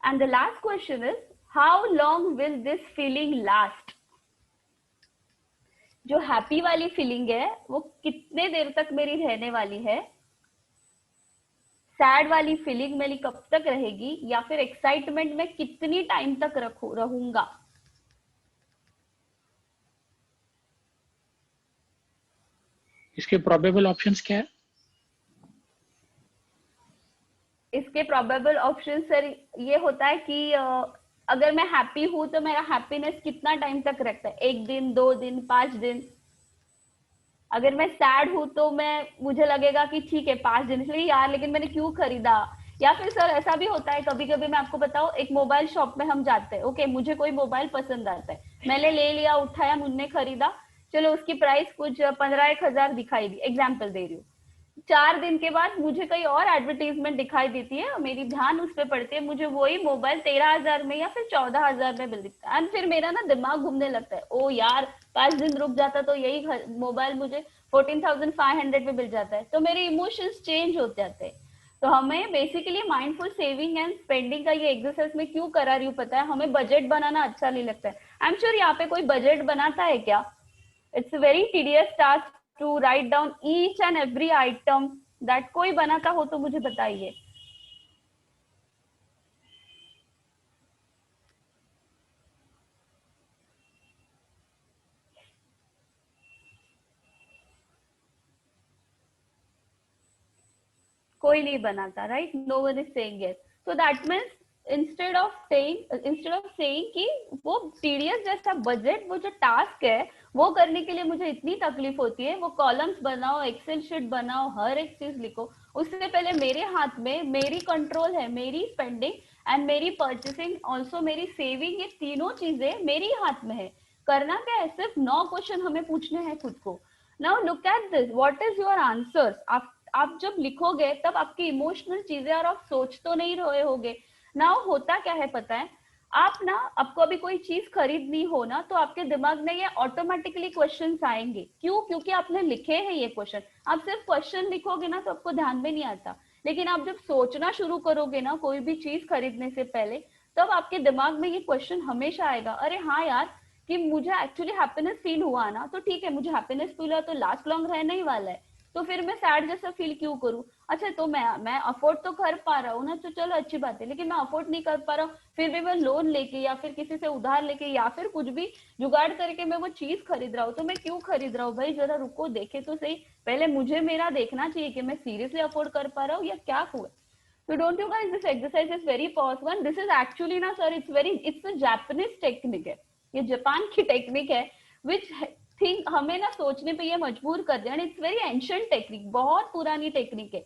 And the last question is, how long will this feeling last? जो हैप्पी वाली फीलिंग है वो कितने देर तक मेरी रहने वाली है? सैड वाली फीलिंग मेरी कब तक रहेगी? या फिर एक्साइटमेंट में कितनी टाइम तक रहूंगा? इसके प्रोबेबल ऑप्शंस क्या है? इसके प्रोबेबल ऑप्शन सर ये होता है कि अगर मैं हैप्पी हूं तो मेरा हैप्पीनेस कितना टाइम तक रखता है? 1 दिन, 2 दिन, 5 दिन. अगर मैं सैड हूं तो मुझे लगेगा कि ठीक है 5 दिन, इसलिए यार लेकिन मैंने क्यों खरीदा. या फिर सर ऐसा भी होता है कभी कभी, मैं आपको बताऊं, एक मोबाइल शॉप में हम जाते हैं, ओके मुझे कोई मोबाइल पसंद आता है, मैंने ले लिया, उठाया, मुझने खरीदा, चलो उसकी प्राइस कुछ 15-1 हजार दिखाई दी, एग्जाम्पल दे रही हूँ. 4 दिन के बाद मुझे कहीं और एडवर्टीजमेंट दिखाई देती है, मेरी ध्यान उस पर पड़ती है, मुझे वही मोबाइल 13,000 में या फिर 14,000 में मिल दिखता है. एंड फिर मेरा ना दिमाग घूमने लगता है, ओ यार 5 दिन रुक जाता तो यही मोबाइल मुझे 14,500 में मिल जाता है. तो मेरे इमोशंस चेंज हो जाते हैं. तो हमें basically mindful saving and spending का ये एक्सरसाइज में क्यों करा रही हूँ पता है? हमें बजट बनाना अच्छा नहीं लगता है. आई एम श्योर यहाँ पे कोई बजट बनाता है क्या? It's a very tedious task to write down each and every item that कोई बनाता हो तो मुझे बताइए. कोई नहीं बनाता, right? No one is saying yes. So that means instead of saying कि वो टीडीएस जैसा बजट, वो जो टास्क है वो करने के लिए मुझे इतनी तकलीफ होती है, वो कॉलम्स बनाओ, एक्सेल शीट बनाओ, हर एक चीज लिखो, उससे पहले मेरे हाथ में मेरी कंट्रोल है, मेरी स्पेंडिंग एंड मेरी परचेसिंग, ऑल्सो मेरी सेविंग, ये तीनों चीजें मेरी हाथ में है. करना क्या है? सिर्फ 9 क्वेश्चन हमें पूछने हैं खुद को. Now look at this, what is your answers? आप जब लिखोगे तब आपकी इमोशनल चीजें, और आप सोच तो नहीं रहे होगे. नाउ होता क्या है पता है? आपको अभी कोई चीज खरीदनी हो ना, तो आपके दिमाग में ये ऑटोमेटिकली क्वेश्चंस आएंगे. क्यों? क्योंकि आपने लिखे हैं ये क्वेश्चन. आप सिर्फ क्वेश्चन लिखोगे ना तो आपको ध्यान में नहीं आता, लेकिन आप जब सोचना शुरू करोगे ना कोई भी चीज खरीदने से पहले, तब आपके दिमाग में ये क्वेश्चन हमेशा आएगा, अरे हाँ यार, कि मुझे एक्चुअली हैप्पीनेस फील हुआ ना, तो ठीक है मुझे हैप्पीनेस फील हुआ तो लास्ट लॉन्ग रहने ही वाला है, तो फिर मैं सैड जैसा फील क्यों करूं? अच्छा तो मैं अफोर्ड तो कर पा रहा हूँ ना, तो चलो अच्छी बात है, लेकिन मैं अफोर्ड नहीं कर पा रहा हूँ, फिर भी मैं लोन लेके या फिर किसी से उधार लेके या फिर कुछ भी जुगाड़ करके मैं वो चीज खरीद रहा हूँ, तो मैं क्यों खरीद रहा हूँ भाई? जरा रुको, देखे तो सही, पहले मुझे मेरा देखना चाहिए कि मैं सीरियसली अफोर्ड कर पा रहा हूँ या क्या हुआ. So don't you guys, this exercise is very powerful and this is actually ना sir, it's a Japanese technique है, ये जापान की टेक्निक है, which थिंक हमें ना सोचने पे ये मजबूर कर दिया. And it's very ancient technique, बहुत पुरानी टेक्निक है.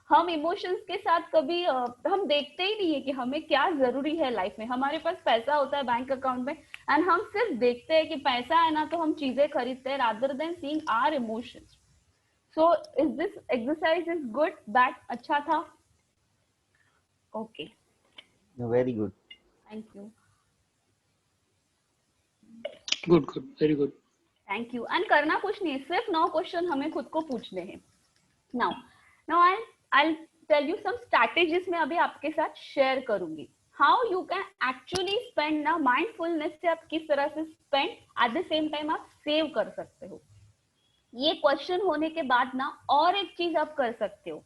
हम इमोशंस के साथ कभी हम देखते ही नहीं है कि हमें क्या जरूरी है लाइफ में. हमारे पास पैसा होता है बैंक अकाउंट में एंड हम सिर्फ देखते हैं कि पैसा है ना तो हम चीजें खरीदते हैं, rather than seeing our emotions. So is this exercise is good, bad, अच्छा था? Okay, very good. Thank you. Good, very good. Thank you. And करना कुछ नहीं है, सिर्फ 9 क्वेश्चन हमें खुद को पूछने हैं. Now I'll tell you some strategies मैं अभी आपके साथ शेयर करूंगी. How you can actually spend ना, माइंडफुलनेस से आप किस तरह से spend eight the same time आप सेव कर सकते हो. ये क्वेश्चन होने के बाद ना और एक चीज आप कर सकते हो.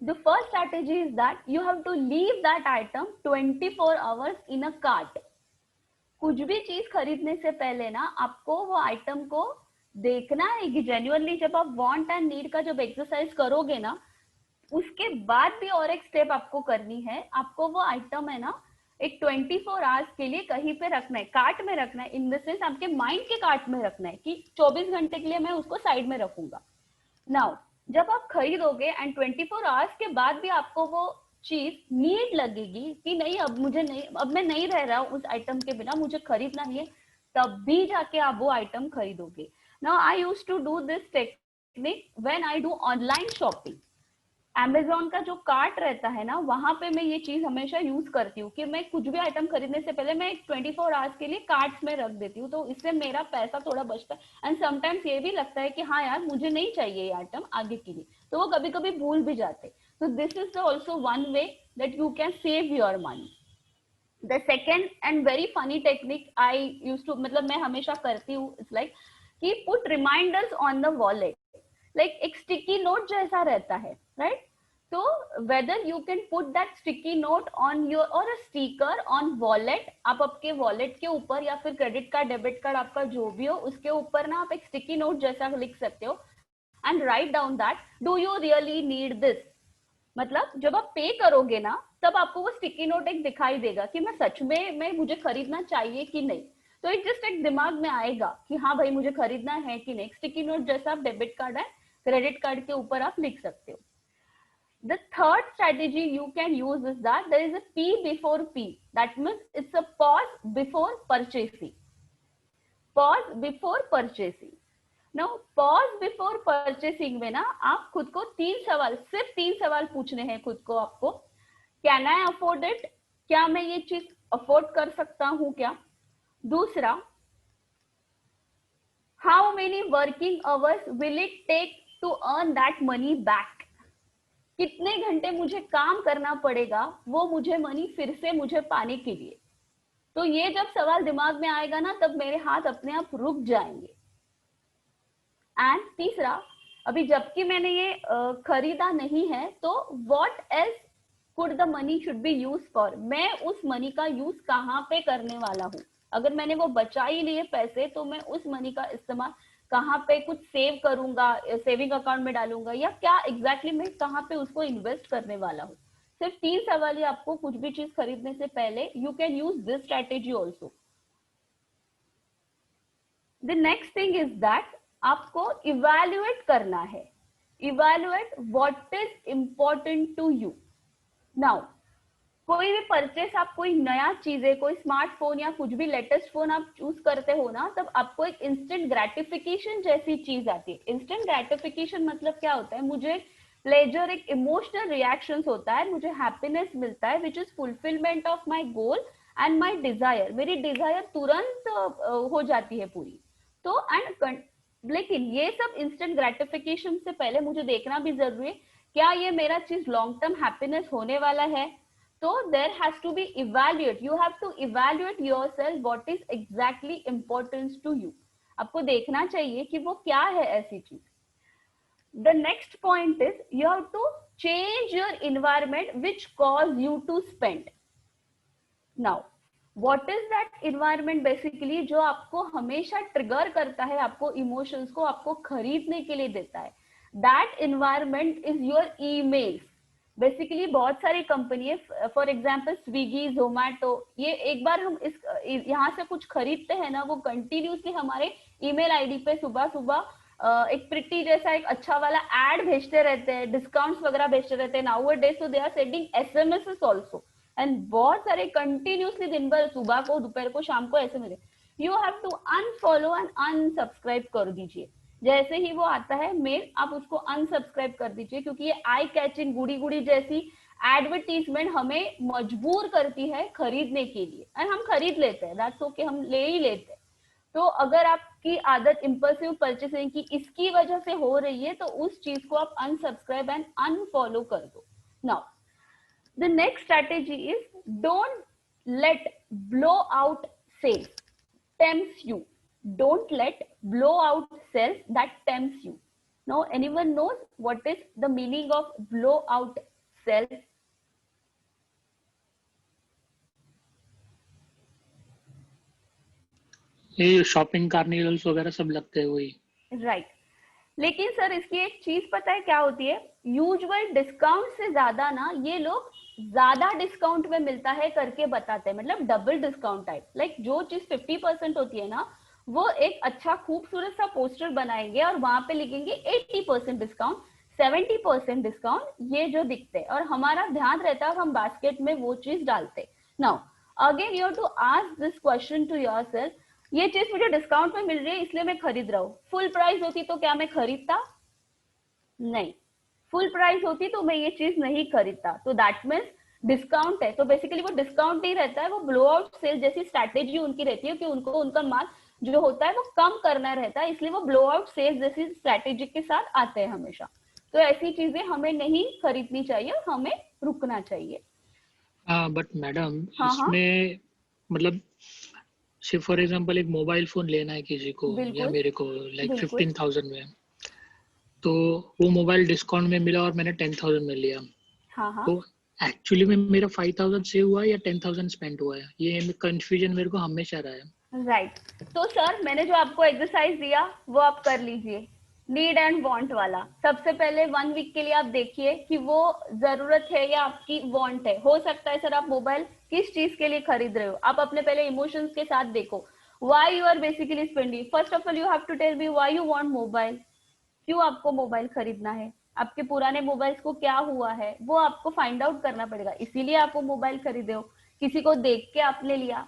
The first strategy is that you have to leave that item 24 hours in a cart. कुछ भी चीज खरीदने से पहले ना आपको वो आइटम को देखना है कि जेन्युइनली, जब आप वांट एंड नीड का जब एक्सरसाइज करोगे ना, उसके बाद भी और एक स्टेप आपको करनी है. आपको वो आइटम है ना एक 24 आवर्स के लिए कहीं पे रखना है, कार्ट में रखना है, इन द सेंस आपके माइंड के कार्ट में रखना है कि 24 घंटे के लिए मैं उसको साइड में रखूंगा. नाउ जब आप खरीदोगे एंड 24 आवर्स के बाद भी आपको वो चीज नीड लगेगी कि नहीं, अब मैं नहीं रह रहा हूँ उस आइटम के बिना, मुझे खरीदना ही है, तब भी जाके आप वो आइटम खरीदोगे. Now I used to do this technique when I do online shopping. Amazon का जो कार्ट रहता है ना, वहां पे मैं ये चीज हमेशा यूज करती हूँ कि मैं कुछ भी आइटम खरीदने से पहले मैं 24 आवर्स के लिए कार्ट्स में रख देती हूँ, तो इससे मेरा पैसा थोड़ा बचता है। एंड समटाइम्स ये भी लगता है कि हाँ यार मुझे नहीं चाहिए ये आइटम आगे के लिए, तो वो कभी कभी भूल भी जाते। तो this is also one way that you can save your money. The second and very funny technique I use to, मतलब मैं हमेशा करती हूँ, इट्स लाइक कि put reminders on the wallet, like एक स्टिकी नोट जैसा रहता है, राइट? तो whether you can put that sticky note on your और अ स्टिकर ऑन वॉलेट, आप आपके वॉलेट के ऊपर या फिर क्रेडिट कार्ड डेबिट कार्ड आपका जो भी हो उसके ऊपर ना आप एक स्टिकी नोट जैसा लिख सकते हो and write down that do you really need this. मतलब जब आप पे करोगे ना तब आपको वो स्टिकी नोट एक दिखाई देगा कि मैं सच में मैं मुझे खरीदना चाहिए कि नहीं। तो एक जस्ट एक दिमाग में आएगा कि हाँ भाई मुझे खरीदना है कि नहीं। स्टिकी नोट जैसा आप डेबिट कार्ड है क्रेडिट कार्ड के ऊपर आप लिख सकते हो। The third strategy you can use is that there is a P before P. That means it's a pause before purchasing. Pause before purchasing. Now pause before purchasing में ना आप खुद को सिर्फ तीन सवाल पूछने हैं खुद को आपको। Can I afford it? क्या मैं ये चीज अफोर्ड कर सकता हूँ क्या? दूसरा, how many working hours will it take to earn that money back? कितने घंटे मुझे काम करना पड़ेगा वो मुझे मनी फिर से मुझे पाने के लिए। तो ये जब सवाल दिमाग में आएगा ना तब मेरे हाथ अपने आप रुक जाएंगे। एंड तीसरा, अभी जबकि मैंने ये खरीदा नहीं है तो what else could the money should be use for, मैं उस मनी का यूज कहाँ पे करने वाला हूँ। अगर मैंने वो बचा ही लिए पैसे तो मैं उस मनी का इस्तेमाल कहाँ पे कुछ सेव करूंगा, सेविंग अकाउंट में डालूंगा, या क्या एग्जैक्टली मैं कहाँ पे उसको इन्वेस्ट करने वाला हूँ। सिर्फ तीन सवाल ही आपको कुछ भी चीज खरीदने से पहले you can use this strategy also. The next thing is that आपको इवेल्युएट करना है, evaluate what is important to you. Now कोई भी परचेस, आप कोई नया चीज है, कोई स्मार्टफोन या कुछ भी लेटेस्ट फोन आप चूज करते हो ना, तब आपको एक इंस्टेंट ग्रेटिफिकेशन जैसी चीज आती है। इंस्टेंट ग्रेटिफिकेशन मतलब क्या होता है, मुझे प्लेजर, एक इमोशनल रिएक्शंस होता है, मुझे हैप्पीनेस मिलता है which is fulfilment of my goal and my desire. मेरी डिजायर तुरंत हो जाती है पूरी। तो लेकिन ये सब इंस्टेंट ग्रेटिफिकेशन से पहले मुझे देखना भी जरूरी है क्या ये मेरा चीज लॉन्ग टर्म हैप्पीनेस होने वाला है। So there has to be evaluate. You have to evaluate yourself. What is exactly importance to you? आपको देखना चाहिए कि वो क्या है ऐसी चीज। The next point is you have to change your environment which cause you to spend. Now, what is that environment basically जो आपको हमेशा ट्रिगर करता है, आपको इमोशंस को आपको खरीदने के लिए देता है। That environment is your emails. Basically बहुत सारी कंपनी है, फॉर एग्जाम्पल स्विगी, जोमैटो, ये एक बार हम इस यहाँ से कुछ खरीदते हैं ना, वो कंटिन्यूसली हमारे ईमेल आईडी पे सुबह सुबह एक प्रिटी जैसा एक अच्छा वाला एड भेजते रहते हैं, डिस्काउंट्स वगैरह भेजते रहते हैं। Nowadays so they are sending SMS also, and बहुत सारे कंटिन्यूसली दिन भर सुबह को, दोपहर को, शाम को SMS. You have to unfollow and unsubscribe कर दीजिए। जैसे ही वो आता है मेल, आप उसको अनसब्सक्राइब कर दीजिए, क्योंकि ये आई कैचिंग गुड़ी गुड़ी जैसी एडवर्टीजमेंट हमें मजबूर करती है खरीदने के लिए, एंड हम खरीद लेते हैं, दैट्स ओके, हम ले ही लेते हैं। तो अगर आपकी आदत इंपल्सिव परचेसिंग की इसकी वजह से हो रही है तो उस चीज को आप अनसब्सक्राइब एंड अनफॉलो कर दो। Now the next strategy is don't let blow out sales tempt you. Don't let blowout sales that tempts you. Now, anyone knows what is the meaning of blowout sales? ये shopping carnivals वगैरह सब लगते हैं वही। Right, लेकिन sir इसकी एक चीज पता है क्या होती है, यूजुअल डिस्काउंट से ज्यादा ना ये लोग ज्यादा डिस्काउंट में मिलता है करके बताते हैं, मतलब डबल डिस्काउंट टाइप। लाइक जो चीज 50% होती है ना, वो एक अच्छा खूबसूरत सा पोस्टर बनाएंगे और वहां पे लिखेंगे 80% डिस्काउंट, 70% डिस्काउंट, ये जो दिखते हैं, और हमारा ध्यान रहता है हम बास्केट में वो चीज डालते। Now again you have to ask this question to yourself, ये चीज मुझे डिस्काउंट में मिल रही है इसलिए मैं खरीद रहा हूँ। फुल प्राइस होती तो क्या मैं खरीदता? नहीं। फुल प्राइस होती तो मैं ये चीज नहीं खरीदता। तो दैट मीन्स डिस्काउंट है, तो बेसिकली वो डिस्काउंट नहीं रहता है, वो ब्लो आउट सेल जैसी स्ट्रैटेजी उनकी रहती है कि उनको उनका माल जो होता है वो कम करना रहता है, इसलिए वो ब्लो आउट सेल जैसी स्ट्रैटेजी के साथ आते हैं हमेशा। तो ऐसी चीजें हमें नहीं खरीदनी चाहिए, हमें रुकना चाहिए। हाँ बट मैडम हाँ हाँ इसमें मतलब सिर्फ फॉर एग्जांपल एक मोबाइल फोन लेना है किसी को या बिल्कुल मेरे को लाइक बिल्कुल 15,000 में, तो वो मोबाइल डिस्काउंट में मिला और मैंने 10,000 में लिया, हाँ हाँ तो एक्चुअली में मेरा 5,000 सेव हुआ है या 10,000 स्पेंड हुआ है, ये कंफ्यूजन मेरे को हमेशा रहा है। राइट। तो सर मैंने जो आपको एक्सरसाइज दिया वो आप कर लीजिए, नीड एंड वांट वाला। सबसे पहले 1 वीक के लिए आप देखिए कि वो जरूरत है या आपकी वांट है। हो सकता है सर आप मोबाइल किस चीज के लिए खरीद रहे हो, आप अपने पहले इमोशंस के साथ देखो, why you are basically spending. First of all you have to tell me why you want mobile, क्यों आपको मोबाइल खरीदना है, आपके पुराने मोबाइल्स को क्या हुआ है, वो आपको फाइंड आउट करना पड़ेगा, इसीलिए आप वो मोबाइल खरीदे हो। किसी को देख के आपने लिया,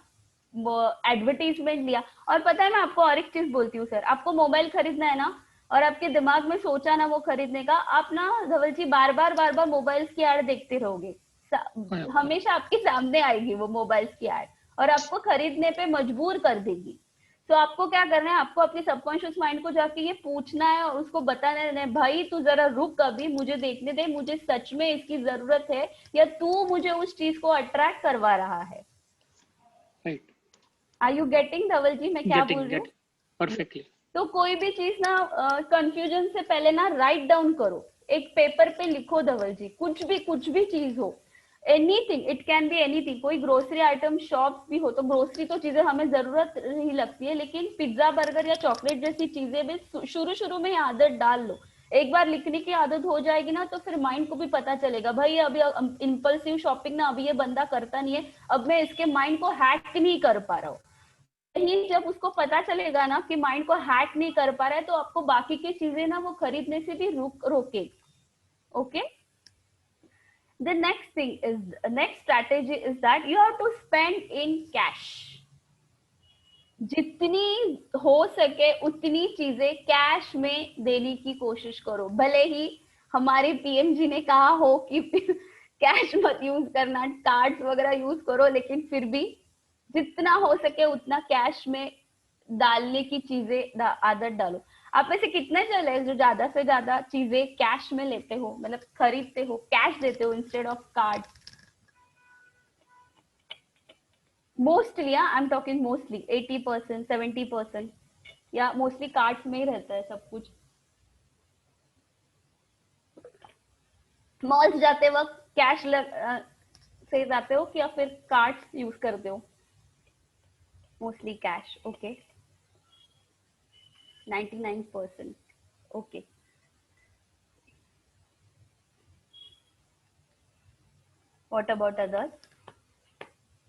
वो एडवर्टीजमेंट लिया। और पता है मैं आपको और एक चीज बोलती हूँ सर, आपको मोबाइल खरीदना है ना और आपके दिमाग में सोचा ना वो खरीदने का, आप ना धवल जी बार बार मोबाइल्स की एड देखते रहोगे, हमेशा आपके सामने आएगी वो मोबाइल्स की एड और आपको खरीदने पे मजबूर कर देगी। तो आपको क्या करना है, आपको अपने सबकॉन्शियस माइंड को जाके ये पूछना है और उसको बताना है, भाई तू जरा रुक, अभी मुझे देखने दे, मुझे सच में इसकी जरूरत है या तू मुझे उस चीज को अट्रैक्ट करवा रहा है। राइट, आर यू गेटिंग धवल जी मैं क्या बोल रही हूँ? Getting perfectly. तो कोई भी चीज ना कंफ्यूजन से पहले ना राइट डाउन करो, एक पेपर पे लिखो धवल जी, कुछ भी चीज हो, anything, it can be anything, कोई ग्रोसरी आइटम शॉप भी हो, तो ग्रोसरी तो चीजें हमें जरूरत ही लगती है, लेकिन पिज्जा बर्गर या चॉकलेट जैसी चीजें भी शुरू में आदत डाल लो। एक बार लिखने की आदत हो जाएगी ना तो फिर माइंड को भी पता चलेगा, भाई अभी इम्पल्सिव शॉपिंग ना अभी ये बंदा करता नहीं है, अब मैं इसके माइंड को हैक नहीं कर पा रहा हूँ। ही जब उसको पता चलेगा ना कि माइंड को हैक नहीं कर पा रहा है, तो आपको बाकी की चीजें ना वो खरीदने से भी रोके। Okay, the next strategy is that you have to spend in cash। जितनी हो सके उतनी चीजें कैश में देने की कोशिश करो, भले ही हमारे पीएम जी ने कहा हो कि कैश मत यूज करना, कार्ड्स वगैरह यूज करो, लेकिन फिर भी जितना हो सके उतना कैश में डालने की चीजें आदत डालो। आप में से कितने चले जो ज्यादा से ज्यादा चीजें कैश में लेते हो, मतलब खरीदते हो, कैश देते हो instead of card? Mostly, I am talking mostly 80% 70%, या मोस्टली कार्ड्स में ही रहता है सब कुछ। मॉल्स जाते वक्त कैश से जाते हो या फिर कार्ड्स यूज करते हो? Mostly cash. Okay, 99%। Okay, what about others?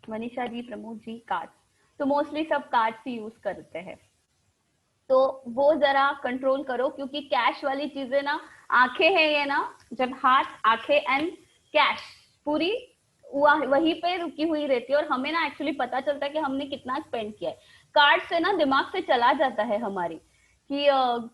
Manisha ji, Pramod ji, cards, तो मोस्टली सब कार्ड्स ही यूज करते हैं। तो वो जरा कंट्रोल करो, क्योंकि कैश वाली चीजें ना, आंखें हैं ये ना, जब हाथ, आंखें एंड कैश पूरी वहीं पे रुकी हुई रहती है और हमें ना एक्चुअली पता चलता है कि हमने कितना स्पेंड किया है। कार्ड से ना दिमाग से चला जाता है हमारी कि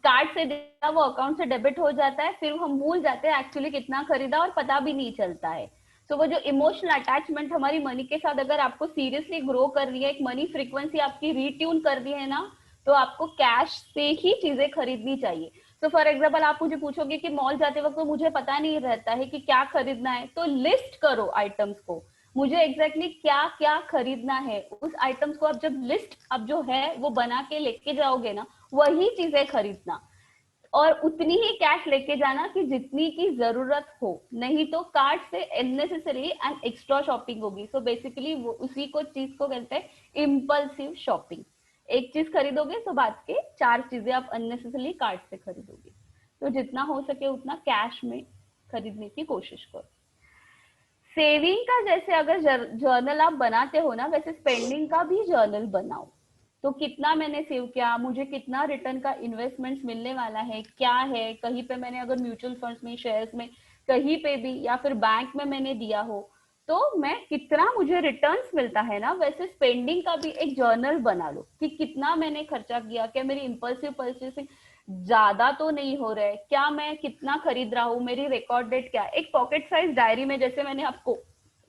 कार्ड से वो अकाउंट से डेबिट हो जाता है, फिर हम भूल जाते हैं एक्चुअली कितना खरीदा और पता भी नहीं चलता है। तो वो जो इमोशनल अटैचमेंट हमारी मनी के साथ अगर आपको सीरियसली ग्रो कर रही है, एक मनी फ्रीक्वेंसी आपकी रीट्यून कर दी है ना, तो आपको कैश से ही चीजें खरीदनी चाहिए। तो फॉर एग्जाम्पल आप मुझे पूछोगे कि मॉल जाते वक्त तो मुझे पता नहीं रहता है कि क्या खरीदना है, तो लिस्ट करो आइटम्स को, मुझे एग्जैक्टली क्या क्या खरीदना है, उस आइटम्स को आप जब लिस्ट अब जो है वो बना के लेके जाओगे ना, वही चीजें खरीदना और उतनी ही कैश लेके जाना कि जितनी की जरूरत हो, नहीं तो कार्ड से अननेसेसरी एंड एक्स्ट्रा शॉपिंग होगी। सो बेसिकली वो उसी को चीज को कहते हैं इम्पल्सिव शॉपिंग। एक चीज खरीदोगे तो बाद के 4 चीजें आप अननेसेसरली कार्ड से खरीदोगे। तो जितना हो सके उतना कैश में खरीदने की कोशिश करो। सेविंग का जैसे अगर जर्नल आप बनाते हो ना, वैसे स्पेंडिंग का भी जर्नल बनाओ। तो कितना मैंने सेव किया, मुझे कितना रिटर्न का इन्वेस्टमेंट्स मिलने वाला है, क्या है, कहीं पे मैंने अगर म्यूचुअल फंड्स में, शेयर्स में, कहीं पे भी, या फिर बैंक में मैंने दिया हो, तो मैं कितना मुझे रिटर्न्स मिलता है ना, वैसे स्पेंडिंग का भी एक जर्नल बना लो कि कितना मैंने खर्चा किया, क्या मेरी इम्पल्सिव परचेसिंग ज्यादा तो नहीं हो रहा है, क्या मैं कितना खरीद रहा हूँ, मेरी रिकॉर्ड डेट क्या है। एक पॉकेट साइज डायरी में जैसे मैंने आपको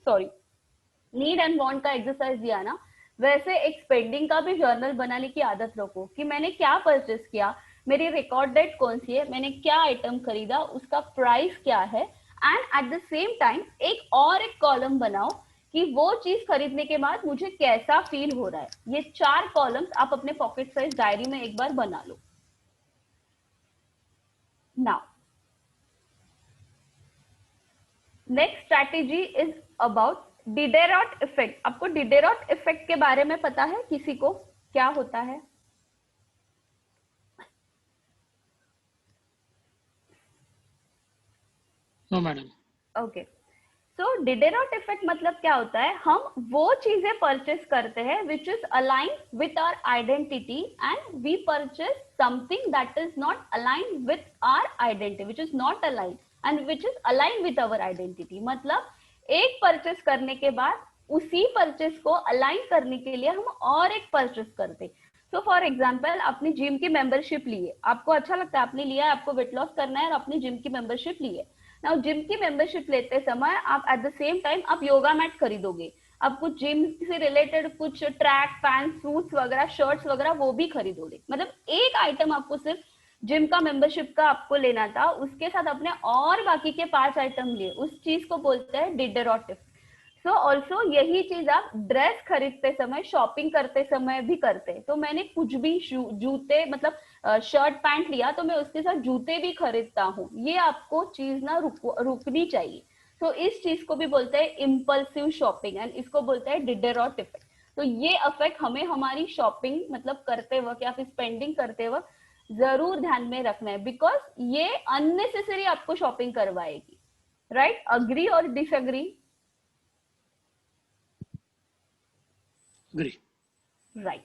नीड एंड वांट का एक्सरसाइज दिया ना, वैसे एक स्पेंडिंग का भी जर्नल बनाने की आदत रखो कि मैंने क्या परचेस किया, मेरी रिकॉर्ड डेट कौन सी है, मैंने क्या आइटम खरीदा, उसका प्राइस क्या है, and eight the same time एक कॉलम बनाओ कि वो चीज खरीदने के बाद मुझे कैसा फील हो रहा है। ये 4 कॉलम्स आप अपने पॉकेट साइज डायरी में एक बार बना लो। Now next strategy is about Diderot effect. आपको डिडेरॉट इफेक्ट के बारे में पता है किसी को, क्या होता है? No madam. Okay, so Diderot effect मतलब क्या होता है, हम वो चीजें परचेस करते हैं which is align with our identity and we purchase something that is not align with our identity, which is not align and which is align with our identity. मतलब एक परचेस करने के बाद उसी परचेस को align करने के लिए हम और एक परचेस करते। सो फॉर एग्जाम्पल, आपने जिम की मेंबरशिप ली है, आपको अच्छा लगता है, आपने लिया है, आपको वेट लॉस करना है और आपने जिम की मेंबरशिप ली है। नाउ जिम की मेंबरशिप लेते समय आप एट द सेम टाइम आप योगा मैट खरीदोगे, आप कुछ जिम से रिलेटेड कुछ ट्रैक पैंट सूट्स वगैरह शर्ट्स वगैरह वो भी खरीदोगे। मतलब एक आइटम आपको सिर्फ जिम का मेंबरशिप का आपको लेना था, उसके साथ अपने और बाकी के 5 आइटम लिए, उस चीज को बोलते हैं डिडेरॉटिव। सो ऑल्सो यही चीज आप ड्रेस खरीदते समय, शॉपिंग करते समय भी करते हैं। तो मैंने कुछ भी जूते मतलब शर्ट पैंट लिया तो मैं उसके साथ जूते भी खरीदता हूँ, ये आपको चीज ना रुकनी चाहिए। तो इस चीज को भी बोलते हैं इम्पल्सिव शॉपिंग एंड इसको बोलते हैं डिडेरॉट इफेक्ट। तो ये इफेक्ट हमें हमारी शॉपिंग मतलब करते वक्त या फिर स्पेंडिंग करते वक्त जरूर ध्यान में रखना है, बिकॉज ये अननेसेसरी आपको शॉपिंग करवाएगी। राइट? अग्री और डिसअग्री? अग्री। राइट।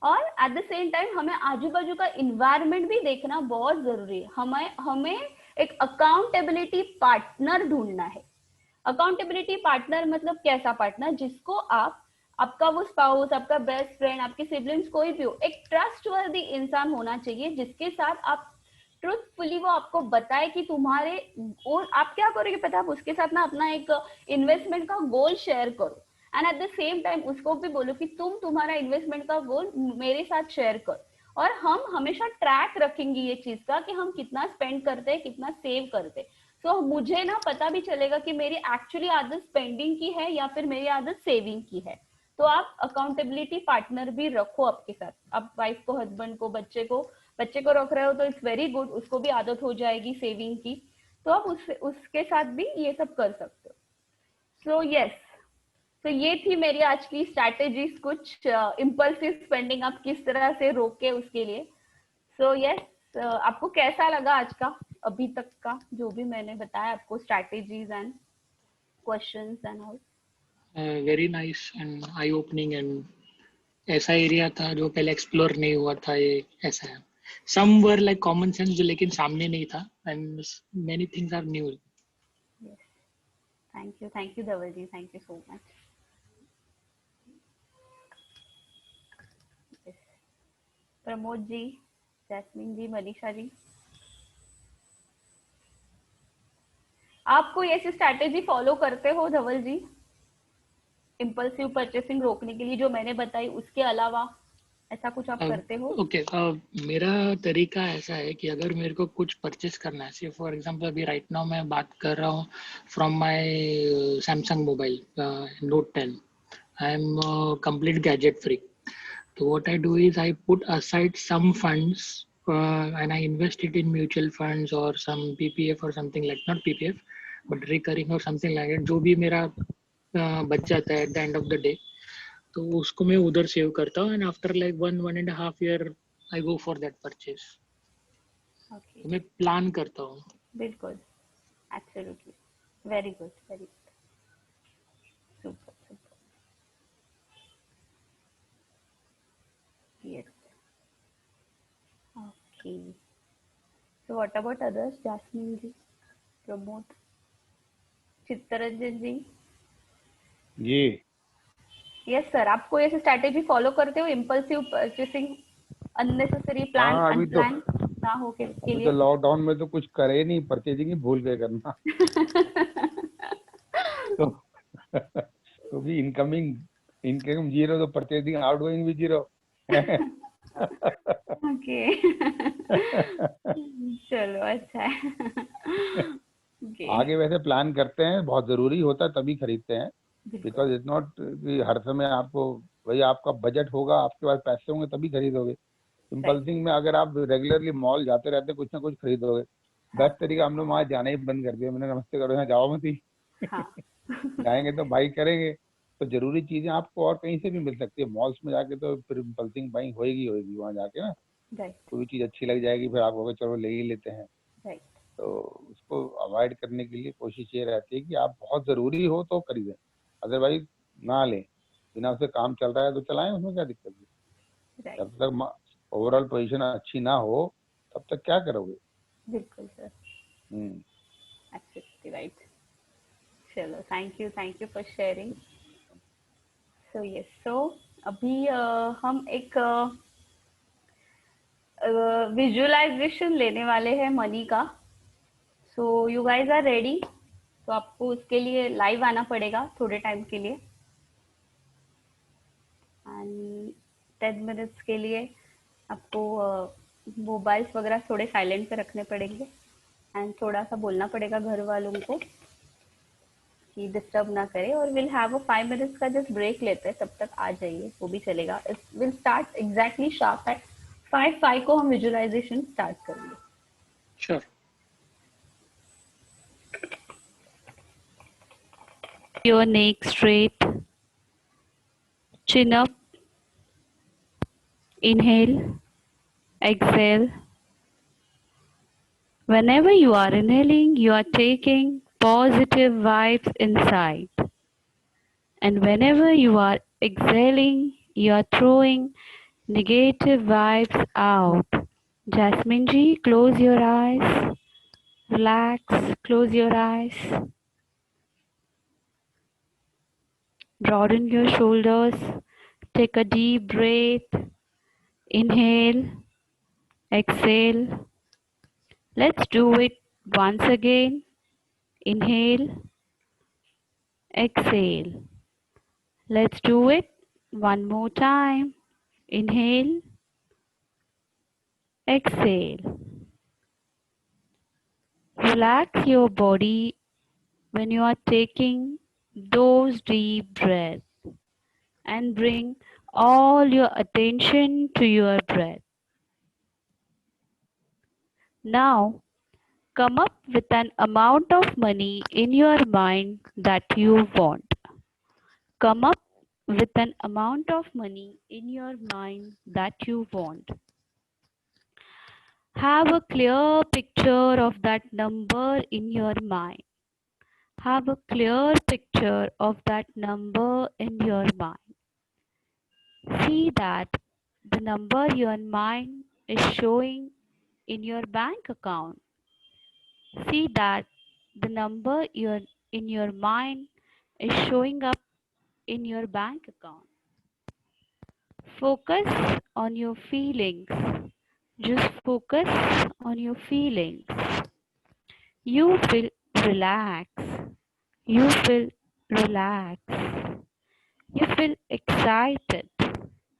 और एट द सेम टाइम हमें आजू बाजू का इन्वायरमेंट भी देखना बहुत जरूरी है। हमें एक अकाउंटेबिलिटी पार्टनर ढूंढना है। अकाउंटेबिलिटी पार्टनर मतलब कैसा पार्टनर, जिसको आपका वो स्पाउस, आपका बेस्ट फ्रेंड, आपके सिबलिंग्स कोई भी हो, एक ट्रस्टवर्दी इंसान होना चाहिए जिसके साथ आप ट्रूथफुली वो आपको बताए कि तुम्हारे और आप क्या करोगे पता है, आप उसके साथ ना अपना एक इन्वेस्टमेंट का गोल शेयर करो and eight the same time उसको भी बोलो कि तुम तुम्हारा इन्वेस्टमेंट का गोल मेरे साथ शेयर करो। और हम हमेशा ट्रैक रखेंगे ये चीज का कि हम कितना स्पेंड करते हैं, कितना सेव करते हैं। तो मुझे ना पता भी चलेगा कि मेरी एक्चुअली आदत स्पेंडिंग की है या फिर मेरी आदत सेविंग की है। तो आप अकाउंटेबिलिटी पार्टनर भी रखो आपके साथ। आप वाइफ को, हस्बैंड को, बच्चे को रख रहे हो तो इट्स वेरी गुड, उसको भी आदत हो जाएगी सेविंग की। तो आप उसके साथ भी ये सब कर सकते हो। सो यस, तो ये थी मेरी आज की स्ट्रैटेजीज, कुछ इम्पल्सिव स्पेंडिंग आप किस तरह से रोके उसके लिए। सो यस, आपको कैसा लगा आज का अभी तक का जो भी मैंने बताया आपको, strategies and questions and all? Very nice and I opening and ऐसा एरिया था जो पहले एक्सप्लोर नहीं हुआ था, ये ऐसा है। Some were like common sense जो लेकिन सामने नहीं था and many things are new. Thank you Dhaval ji, thank you so much. Pramod ji, Jasmine ji, Manisha ji, आप कोई ऐसी स्ट्रैटेजी फॉलो करते हो धवल जी इम्पल्सिव परचेसिंग रोकने के लिए जो मैंने बताई, उसके अलावा ऐसा कुछ आप करते हो? ओके, मेरा तरीका ऐसा है कि अगर मेरे को कुछ परचेस करना है, फॉर एग्जांपल अभी राइट नाउ मैं बात कर रहा हूँ from my Samsung mobile note 10, I am complete gadget free. So what I do is I put aside some funds and I invest it in mutual funds or some PPF or something like, not PPF but recurring or something like that, जो भी मेरा बच जाता है at the end of the day, तो उसको मैं उधर सेव करता हूँ and after like 1.5 year I go for that purchase. Okay, मैं प्लान करता हूँ। बिल्कुल, absolutely, very good, very good, super super, yes, okay. So what about others? Jasmine ji, Pramod, Chittaranjan ji? जी यस सर, आप कोई ऐसी स्ट्रैटेजी फॉलो करते हो इम्पल्सिव परचेसिंग, अननेसेसरी प्लान हाँ, अभी तो अनप्लान? ना हो के अभी लिए तो लॉकडाउन में तो कुछ करे नहीं, परचेजिंग ही भूल गए करना। तो तो भी इनकमिंग इनकम जीरो तो परचेजिंग आउटगोइंग भी जीरो। ओके। चलो अच्छा है। ओके। आगे वैसे प्लान करते हैं, बहुत जरूरी होता है तभी खरीदते हैं, बिकॉज इट्स नॉट कि हर समय आपको, भाई आपका बजट होगा, आपके पास पैसे होंगे तभी खरीदोगे। इम्पल्सिंग में अगर आप रेगुलरली मॉल जाते रहते कुछ ना कुछ खरीदोगे। बेस्ट तरीका हम लोग वहाँ जाना ही बंद कर दिया, मैंने नमस्ते करो यहाँ जाओ मत ही। हाँ। जाएंगे तो बाई करेंगे, तो जरूरी चीजें आपको और कहीं से भी मिल सकती है, मॉल्स में जाके तो फिर इम्पल्सिंग बाइंग होएगी वहाँ जाके ना। राइट कोई चीज अच्छी लग जाएगी फिर आप कहोगे चलो ले ही लेते हैं। राइट। तो उसको अवॉइड करने के लिए कोशिश ये रहती है कि आप बहुत जरूरी हो तो खरीदें, अदरवाइज ना लें। बिना उसे काम चल रहा है तो चलाएं, उसमें क्या दिक्कत है। राइट। जब तक ओवरऑल पोजीशन अच्छी ना हो तब तक क्या करोगे। बिल्कुल सर, एब्सोल्युटली राइट। चलो thank you for sharing. So yes, so अभी हम एक विजुअलाइजेशन लेने वाले हैं मनी का। So you guys are ready? तो आपको उसके लिए लाइव आना पड़ेगा थोड़े टाइम के लिए, एंड 10 मिनट्स के लिए आपको मोबाइल्स वगैरह थोड़े साइलेंट पे रखने पड़ेंगे, एंड थोड़ा सा बोलना पड़ेगा घर वालों को कि डिस्टर्ब ना करे, और विल हैव अ 5 मिनट्स का जस्ट ब्रेक लेते हैं, तब तक आ जाइए, वो भी चलेगा। Will start exactly sharp eight 5 को हम विजुअलाइजेशन स्टार्ट करेंगे। Sure. Your neck straight, chin up, inhale, exhale. Whenever you are inhaling, you are taking positive vibes inside. And whenever you are exhaling, you are throwing negative vibes out. Jasmine ji, close your eyes. Relax, close your eyes. Broaden your shoulders. Take a deep breath. Inhale, exhale. Let's do it once again. Inhale, exhale. Let's do it one more time. Inhale, exhale. Relax your body when you are taking those deep breaths, and bring all your attention to your breath. Now, come up with an amount of money in your mind that you want. Come up with an amount of money in your mind that you want. Have a clear picture of that number in your mind. Have a clear picture of that number in your mind. See that the number your mind is showing in your bank account. See that the number in your mind is showing up in your bank account. Focus on your feelings. Just focus on your feelings. You feel relaxed. You feel relaxed. You feel excited.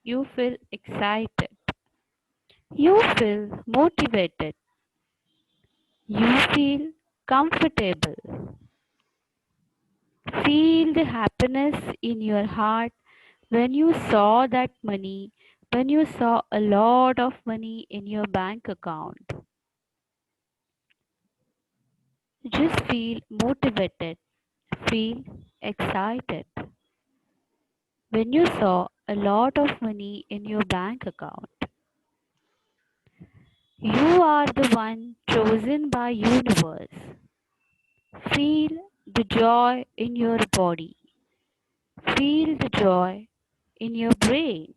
You feel excited. You feel motivated. You feel comfortable. Feel the happiness in your heart when you saw that money, when you saw a lot of money in your bank account. Just feel motivated. Feel excited when you saw a lot of money in your bank account. You are the one chosen by universe. Feel the joy in your body. Feel the joy in your brain.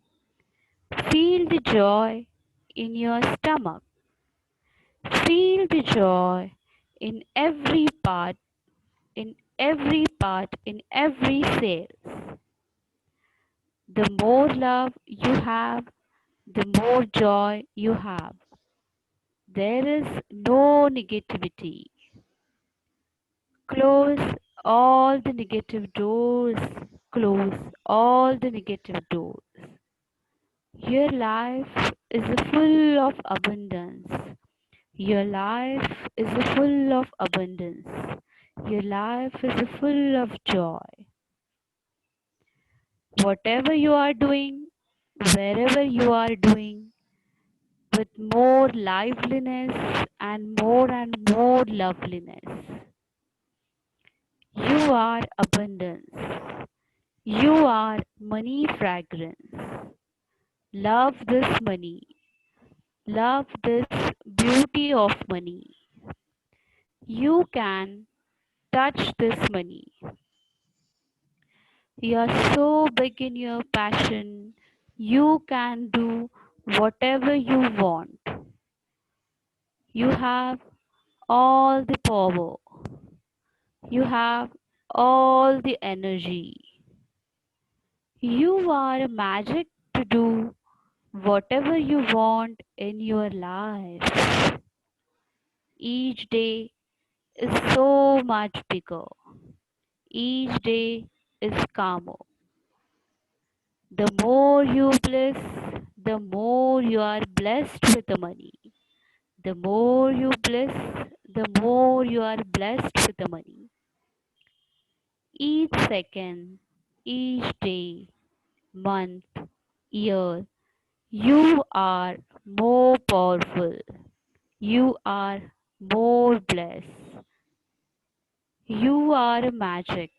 Feel the joy in your stomach. Feel the joy in every part, in every part, in every cell. The more love you have, the more joy you have. There is no negativity. Close all the negative doors. Close all the negative doors. Your life is full of abundance. Your life is full of abundance. Your life is full of joy. Whatever you are doing, wherever you are doing, with more liveliness and more loveliness. You are abundance. You are money fragrance. Love this money. Love this beauty of money. You can touch this money. You are so big in your passion. You can do whatever you want. You have all the power. You have all the energy. You are magic to do whatever you want in your life. Each day is so much bigger. Each day is calmer. The more you bless, the more you are blessed with the money. The more you bless, the more you are blessed with the money. Each second, each day, month, year, you are more powerful. You are more blessed. You are a magic.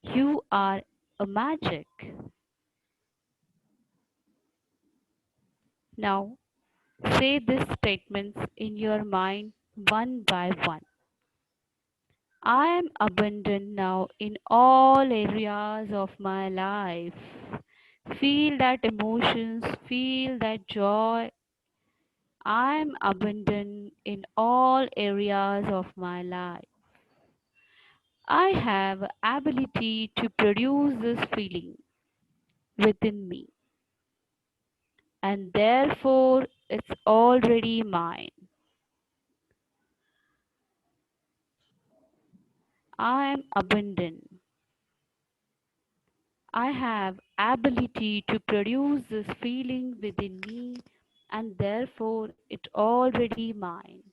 You are a magic. Now, say these statements in your mind one by one. I am abundant now in all areas of my life. Feel that emotions, feel that joy. I am abundant in all areas of my life. I have ability to produce this feeling within me, and therefore it's already mine. I am abundant. I have ability to produce this feeling within me, and therefore it already mine.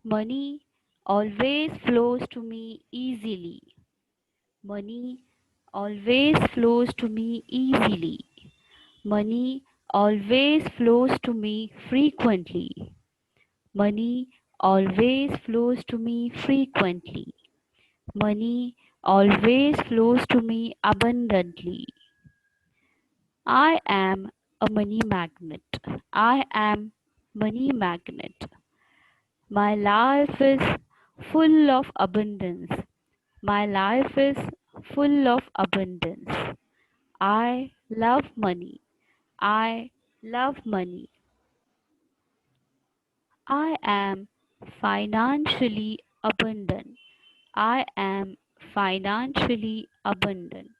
Money always flows to me easily. Money always flows to me easily. Money always flows to me frequently. Money always flows to me frequently. Money always flows to me abundantly. I am a money magnet. I am money magnet. My life is full of abundance. My life is full of abundance. I love money. I love money. I am financially abundant. I am financially abundant.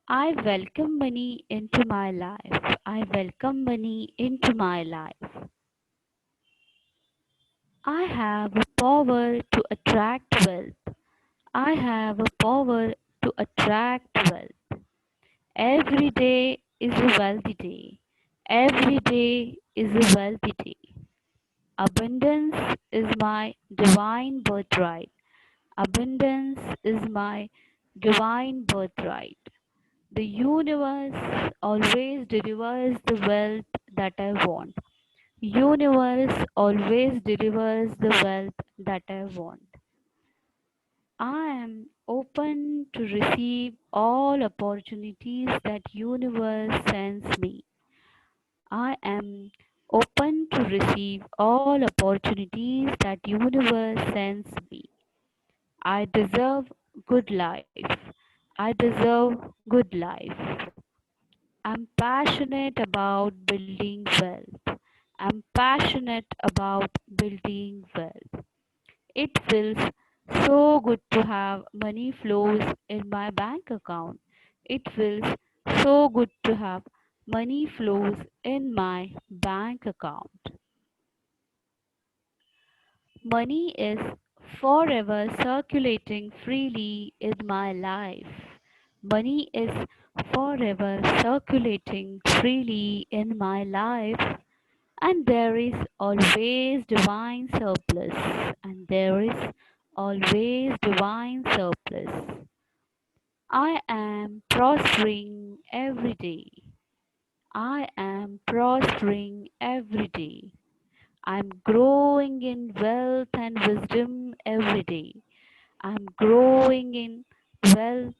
I welcome money into my life. I welcome money into my life. I have a power to attract wealth. I have a power to attract wealth. Every day is a wealthy day. Every day is a wealthy day. Abundance is my divine birthright. Abundance is my divine birthright. The universe always delivers the wealth that I want. Universe always delivers the wealth that I want. I am open to receive all opportunities that universe sends me. I am open to receive all opportunities that universe sends me. I deserve good life. I deserve good life. I'm passionate about building wealth. I'm passionate about building wealth. It feels So good to have money flows in my bank account. It feels so good to have money flows in my bank account. Money is forever circulating freely in my life. Money is forever circulating freely in my life. And there is always divine surplus. And there is always divine surplus. I am prospering every day. I am prospering every day. I'm growing in wealth and wisdom every day. I'm growing in wealth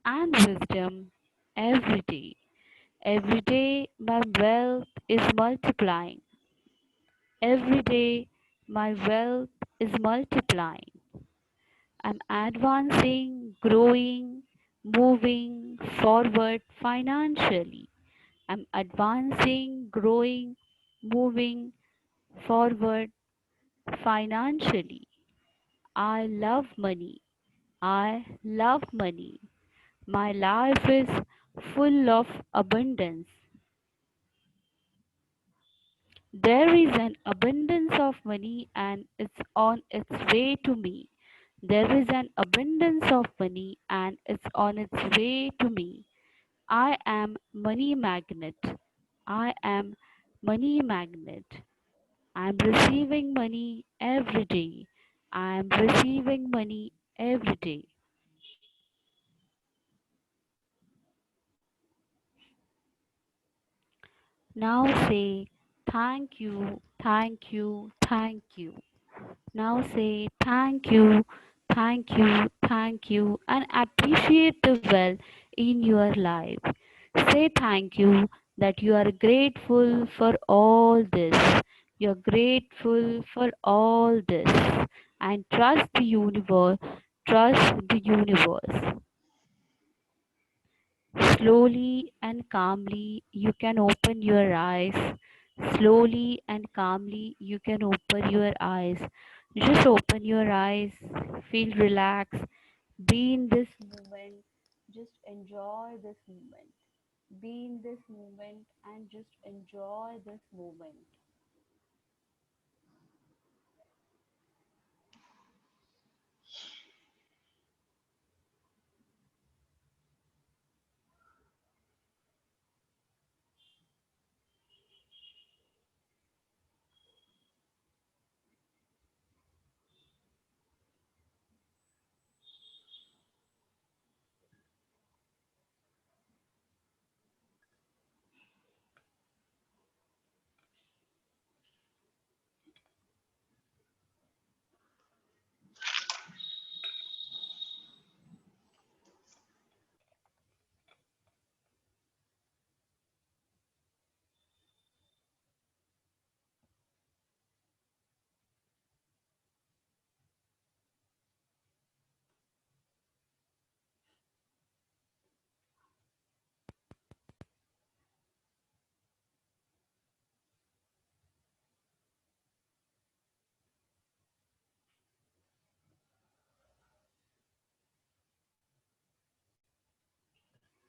and wisdom every day. Every day my wealth is multiplying. Every day my wealth is multiplying. I'm advancing, growing, moving forward financially. I'm advancing, growing, moving forward financially. I love money. I love money. My life is full of abundance. There is an abundance of money and it's on its way to me. There is an abundance of money and it's on its way to me. I am money magnet. I am money magnet. I'm receiving money every day. I'm receiving money every day. Now say thank you, thank you, thank you. Now say thank you, thank you, thank you, and appreciate the well in your life. Say thank you that you are grateful for all this. You're grateful for all this. And trust the universe. Trust the universe. Slowly and calmly, you can open your eyes. Slowly and calmly, you can open your eyes. Just open your eyes, feel relaxed, be in this moment, just enjoy this moment. Be in this moment and just enjoy this moment.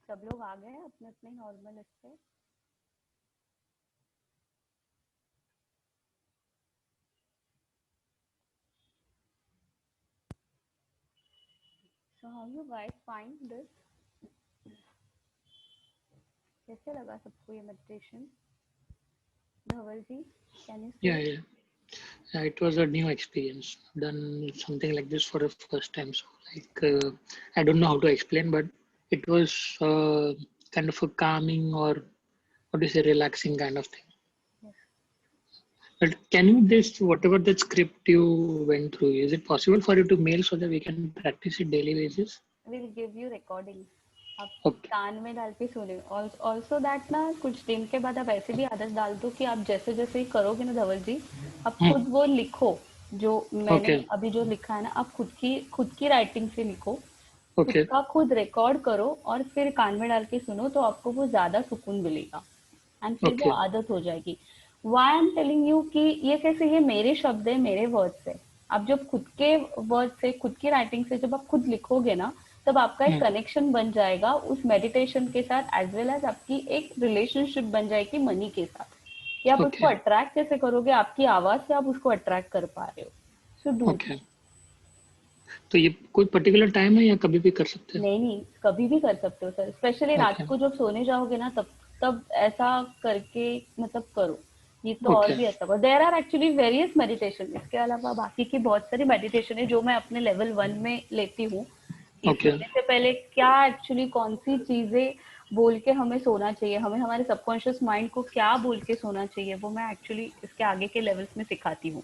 सब लोग आ गए अपने अपने normal इस पे. So how you guys find this? कैसे लगा सबको ये meditation? Dhaval ji, can you Yeah, say? yeah. It was a new experience. Done something like this for the first time. So, like, I don't know how to explain, but it was kind of a calming or what do you say, relaxing kind of thing. Yes. But can you just, whatever that script you went through, is it possible for you to mail so that we can practice it daily basis? We'll give you recording. आप Okay. कान में डाल के सुने. Also that ना कुछ दिन के बाद आप ऐसे भी आदत डाल दो कि आप जैसे जैसे ही करोगे ना धवल जी, आप खुद वो लिखो जो मैंने Okay. अभी जो लिखा है ना, आप खुद की राइटिंग से लिखो. खुद Okay. का खुद रिकॉर्ड करो और फिर कान में डाल के सुनो तो आपको वो ज्यादा सुकून मिलेगा एंड फिर वो Okay. आदत हो जाएगी. Why I am telling you कि ये कैसे, ये मेरे शब्द है, मेरे वर्ड्स है. आप जब खुद के वर्ड से, खुद की राइटिंग से जब आप खुद लिखोगे ना, तब आपका एक कनेक्शन बन जाएगा उस मेडिटेशन के साथ, एज वेल एज आपकी एक रिलेशनशिप बन जाएगी मनी के साथ, कि आप उसको अट्रैक्ट कैसे करोगे, आपकी आवाज से आप उसको अट्रैक्ट कर पा रहे हो. So do. तो ये कोई पर्टिकुलर टाइम है या कभी भी कर सकते हैं? नहीं, कभी भी कर सकते हो सर. स्पेशली रात को जब सोने जाओगे ना, तब ऐसा करके मतलब करो. ये तो और भी अच्छा. There are actually various meditation. इसके अलावा बाकी की बहुत सारी मेडिटेशन है जो मैं अपने लेवल 1 में लेती हूँ. सोने से पहले क्या एक्चुअली कौन सी चीजें बोल के हमें सोना चाहिए, हमें हमारे सबकॉन्शियस माइंड को क्या बोल के सोना चाहिए, वो मैं एक्चुअली इसके आगे के लेवल्स में सिखाती हूँ.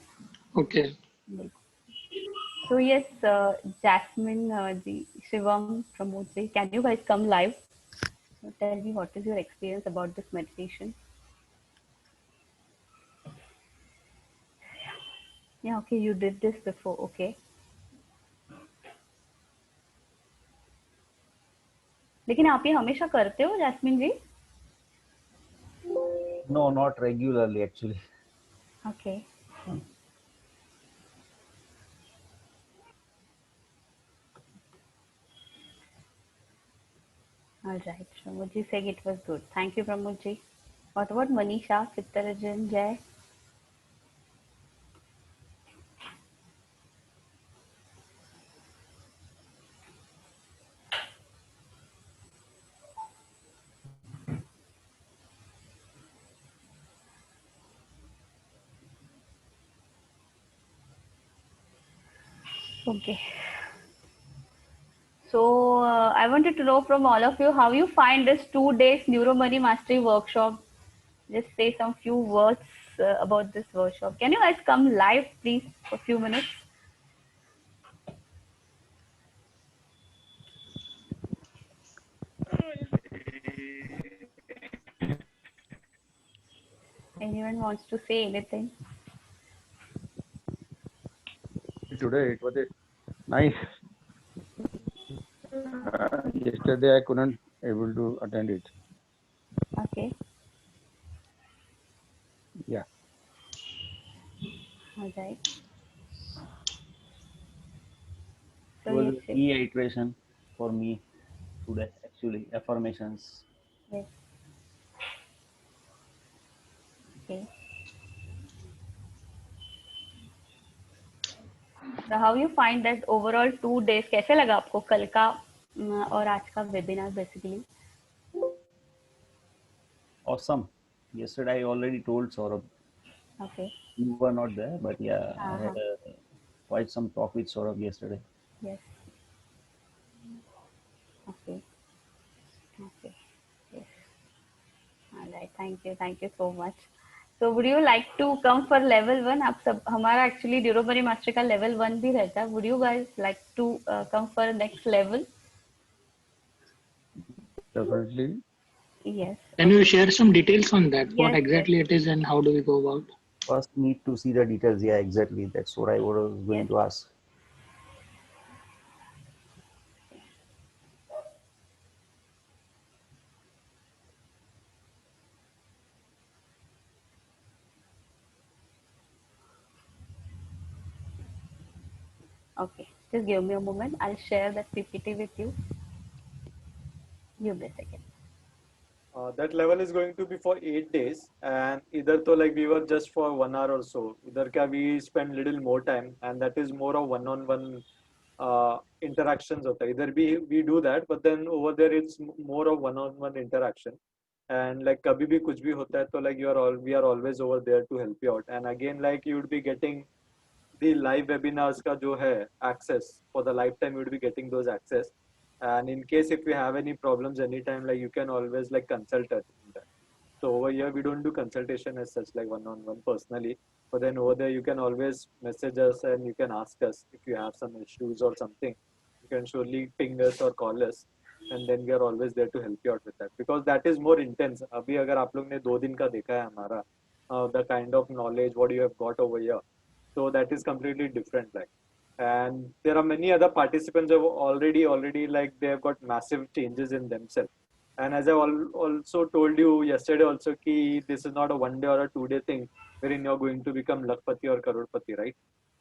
Okay. So yes, Jasmine ji, Shivam, Pramod ji, can you guys come live? So tell me what is your experience about this meditation? Yeah, okay, you did this before, okay. लेकिन आप ये हमेशा करते हो Jasmine ji? No, not regularly actually. Okay. All right. Pramod ji saying it was good. Thank you, Pramod ji. What about Manisha, Chittarajan, Jay? Okay. So I wanted to know from all of you how you find this 2 days Neuro Money Mastery workshop. Just say some few words about this workshop. Can you guys come live, please, for a few minutes? Anyone wants to say anything? Today it was nice. Yesterday I couldn't able to attend it. Okay. Yeah. All right. It was a key iteration for me today, actually, affirmations. Yes. Okay. So how you find that overall 2 days? कैसे लगा आपको कल का और आज का webinar basically? Awesome. Yesterday I already told Saurabh. Okay. You were not there, but yeah, I had quite some talk with Saurabh yesterday. Yes. Okay. Okay. Yes. All right. Thank you so much. So would you like to come for level 1? आप सब हमारा actually Neuro Money Mastery का level 1 भी रहता है. Would you guys like to come for next level? Definitely. Yes. Can you share some details on that? Yes, What exactly it is and how do we go about? First, need to see the details. Yeah, exactly. That's what I was going to ask. Okay, just give me a moment. I'll share that PPT with you. Give me a second. That level is going to be for 8 days, and either to like we were just for 1 hour or so. Either can we spend little more time, and that is more of one-on-one interactions. Hota. Either we do that, but then over there it's more of one-on-one interaction. And like kabhi bhi kuch bhi hota hai, to like we are always over there to help you out. And again, like you would be getting the live webinars ka jo hai access for the lifetime. You would be getting those access, and in case if you have any problems anytime, like you can always like consult us in that. So over here we don't do consultation as such like one-on-one personally, but then over there you can always message us and you can ask us if you have some issues or something. You can surely ping us or call us, and then we are always there to help you out with that, because that is more intense. अभी अगर आप लोग ने 2 दिन का देखा है हमारा the kind of knowledge what you have got over here, so that is completely different. Like, and there are many other participants who have already like they have got massive changes in themselves. And as I also told you yesterday also, ki this is not a 1 day or a 2 day thing wherein you're going to become lakpati or karorpati, right?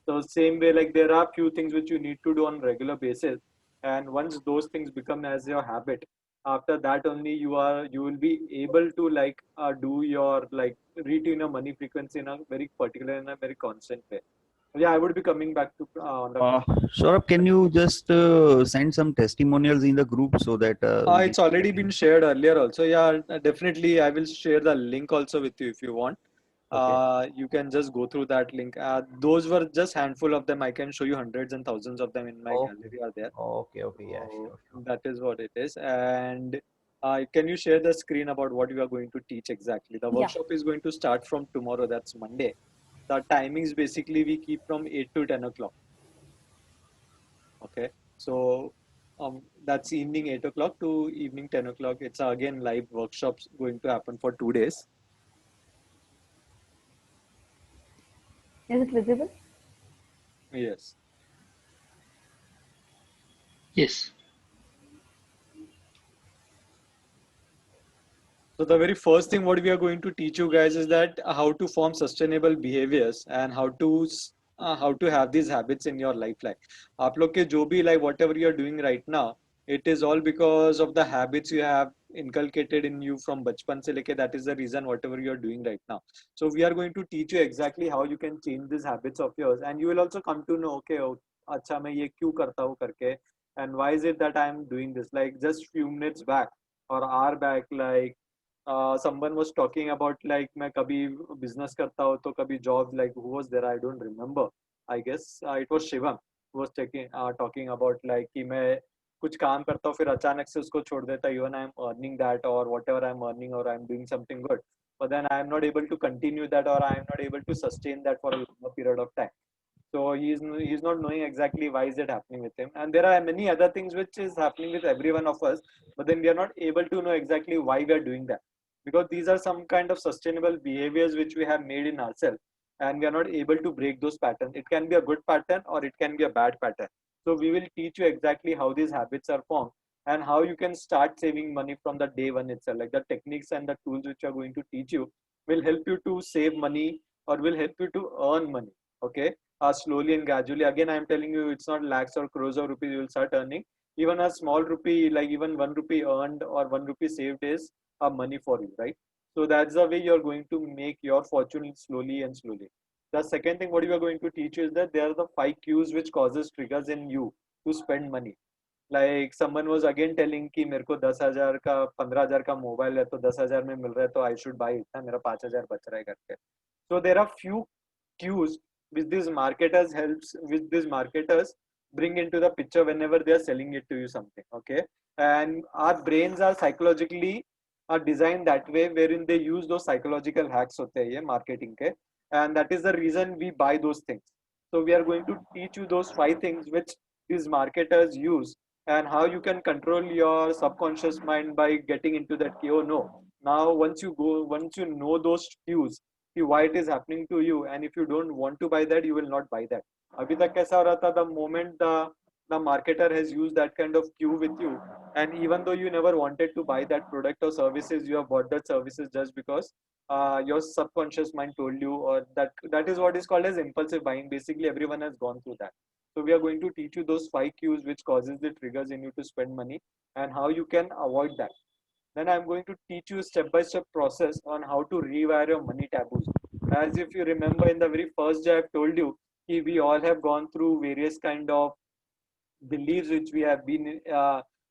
So same way, like there are few things which you need to do on regular basis, and once those things become as your habit, after that only you will be able to like do your like retain your money frequency in a very particular and a very constant way. Yeah, I would be coming back to on the Uh, Saurabh, can you just send some testimonials in the group so that we it's already been shared earlier also. Yeah, definitely. I will share the link also with you if you want. Okay. You can just go through that link. Those were just handful of them. I can show you hundreds and thousands of them in my Okay. gallery are there. Okay, yeah, So sure. that is what it is. And can you share the screen about what you are going to teach exactly? The Yeah. workshop is going to start from tomorrow. That's Monday. The timings basically we keep from 8 to 10 o'clock. Okay. So that's evening 8 o'clock to evening 10 o'clock. It's again live workshops going to happen for 2 days. Is it visible? Yes. Yes. So the very first thing what we are going to teach you guys is that how to form sustainable behaviors and how to have these habits in your life. Like आप लोग के जो भी like whatever you are doing right now, it is all because of the habits you have inculcated in you from बचपन से लेके that is the reason whatever you are doing right now. So we are going to teach you exactly how you can change these habits of yours, and you will also come to know okay अच्छा मैं ये क्यों करता हूँ करके, and why is it that I am doing this. Like just few minutes back or hour back, like someone was talking about like मैं कभी business करता हूँ तो कभी job, like who was there I don't remember. I guess it was Shivam who was talking about like कि मैं कुछ काम करता हूँ फिर अचानक से उसको छोड़ देता even I am earning that or whatever I am earning or I am doing something good, but then I am not able to continue that or I am not able to sustain that for a longer period of time. So he's not knowing exactly why is it happening with him, and there are many other things which is happening with every one of us, but then we are not able to know exactly why we are doing that, because these are some kind of sustainable behaviors which we have made in ourselves, and we are not able to break those patterns. It can be a good pattern or it can be a bad pattern. So we will teach you exactly how these habits are formed and how you can start saving money from the day one itself. Like the techniques and the tools which are going to teach you will help you to save money or will help you to earn money. Okay, slowly and gradually. Again, I am telling you, it's not lakhs or crores of rupees you will start earning. Even a small rupee, like even 1 rupee earned or 1 rupee saved is money for you, right? So that's the way you're going to make your fortune slowly and slowly. The second thing what we are going to teach you is that there are the 5 cues which causes triggers in you to spend money. Like someone was again telling कि मेरे को 10,000 का 15,000 का mobile है तो 10,000 में मिल रहा है तो I should buy इतना मेरा 5,000 बच रहा है करके. So there are few cues which these marketers bring into the picture whenever they are selling it to you something. Okay, and our brains are psychologically are designed that way wherein they use those psychological hacks होते हैं ये marketing के, and that is the reason we buy those things. So we are going to teach you those 5 things which these marketers use and how you can control your subconscious mind by getting into that key. Oh no, now once you know those cues, see why it is happening to you, and if you don't want to buy that you will not buy that. अभी तक कैसा हो रहा था, the moment the marketer has used that kind of cue with you, and even though you never wanted to buy that product or services, you have bought that services just because your subconscious mind told you, or that is what is called as impulsive buying. Basically everyone has gone through that. So we are going to teach you those 5 cues which causes the triggers in you to spend money and how you can avoid that. Then I'm going to teach you a step-by-step process on how to rewire your money taboos. As if you remember in the very first day I've told you, we all have gone through various kind of beliefs which we have been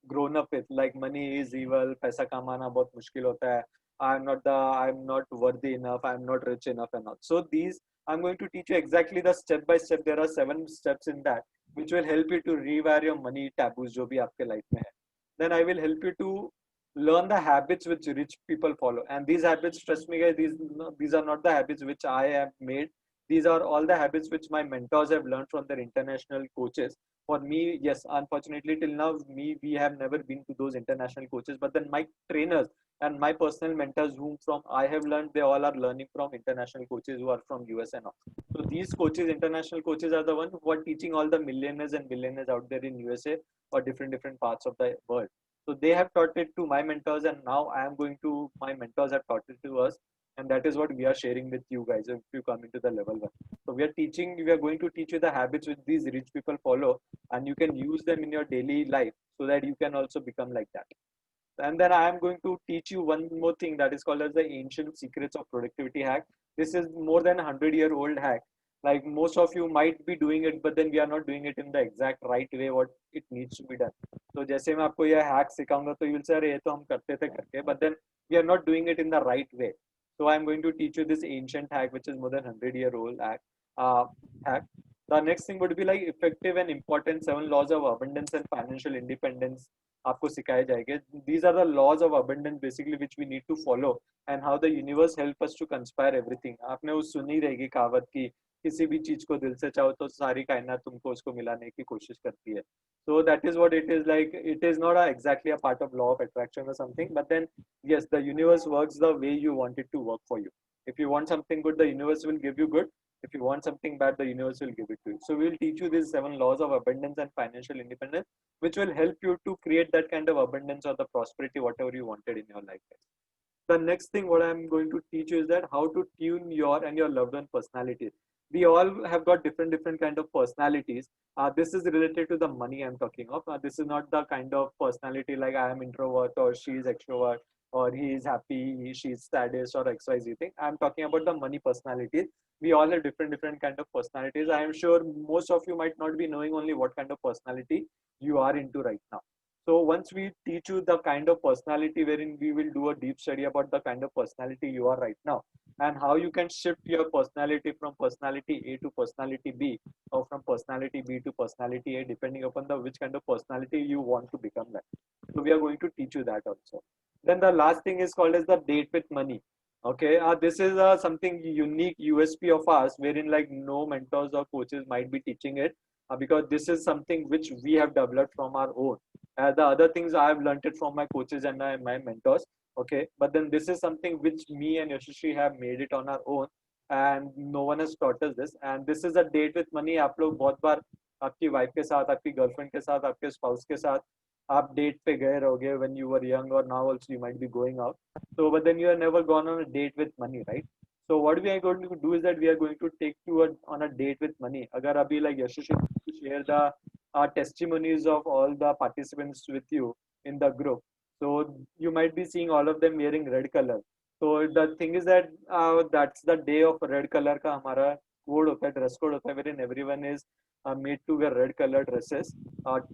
grown up with, like money is evil, paisa kamana bahut mushkil hota hai, I'm not worthy enough, I'm not rich enough and all. So these I'm going to teach you exactly the step by step. There are 7 steps in that which will help you to rewire your money taboos जो भी आपके life में है. Then I will help you to learn the habits which rich people follow, and these habits, trust me guys, these are not the habits which I have made. These are all the habits which my mentors have learned from their international coaches. For me, yes, unfortunately till now we have never been to those international coaches, but then my trainers and my personal mentors whom from I have learned, they all are learning from international coaches who are from US and all. So these coaches, international coaches, are the ones who are teaching all the millionaires and billionaires out there in USA or different parts of the world. So they have taught it to my mentors, and now I am going to, my mentors have taught it to us. and that is what we are sharing with you guys if you come into the level 1. So we are going to teach you the habits which these rich people follow, and you can use them in your daily life so that you can also become like that. And then I am going to teach you one more thing that is called as the ancient secrets of productivity hack. This is more than 100-year-old hack. Like most of you might be doing it, but then we are not doing it in the exact right way what it needs to be done. So जैसे मैं आपको यह hack सिखाऊंगा तो you'll say अरे ये तो हम करते थे करके, but then we are not doing it in the right way. So I'm going to teach you this ancient hack, which is more than 100-year-old hack. The next thing would be like effective and important 7 laws of abundance and financial independence. आपको सिखाए जाएंगे. These are the laws of abundance basically which we need to follow, and how the universe help us to conspire everything. आपने वो सुनी रहेगी कहावत की, किसी भी चीज को दिल से चाहो तो सारी कायनात तुमको उसको मिलाने की कोशिश करती है. So that is what it is like. It is not exactly a part of law of attraction or something, but then yes, the universe works the way you want it to work for you. If you want something good, the universe will give you good. If you want something bad, the universe will give it to you. So we'll teach you these 7 laws of abundance and financial independence, which will help you to create that kind of abundance or the prosperity, whatever you wanted in your life. The next thing what I'm going to teach you is that how to tune your and your loved one personalities. We all have got different kind of personalities. This is related to the money I'm talking of. This is not the kind of personality like I am introvert or she is extrovert or he is happy, she is saddest or XYZ thing. I'm talking about the money personalities. We all have different kind of personalities. I am sure most of you might not be knowing only what kind of personality you are into right now. So once we teach you the kind of personality, wherein we will do a deep study about the kind of personality you are right now, and how you can shift your personality from personality A to personality B, or from personality B to personality A, depending upon the which kind of personality you want to become like. So we are going to teach you that also. Then the last thing is called as the date with money. Okay, this is something unique USP of ours, wherein like no mentors or coaches might be teaching it, because this is something which we have developed from our own. The other things I have learned it from my coaches and my mentors. Okay, but then this is something which me and Yashashree have made it on our own, and no one has taught us this. And this is a date with money. आप लोग बहुत बार आपकी wife के साथ, आपकी girlfriend के साथ, आपके स्पाउस के साथ आप डेट पे गए रहोगे when you were young, or now also you might be going out. So but then you have never gone on a date with money, right? So what we are going to do is that we are going to take you on a date with money. अगर अभी like Yashashree to share the testimonies of all the participants with you in the group. So you might be seeing all of them wearing red color. So the thing is that that's the day of red color का हमारा code होता है, dress code होता है, wherein everyone is made to wear red color dresses,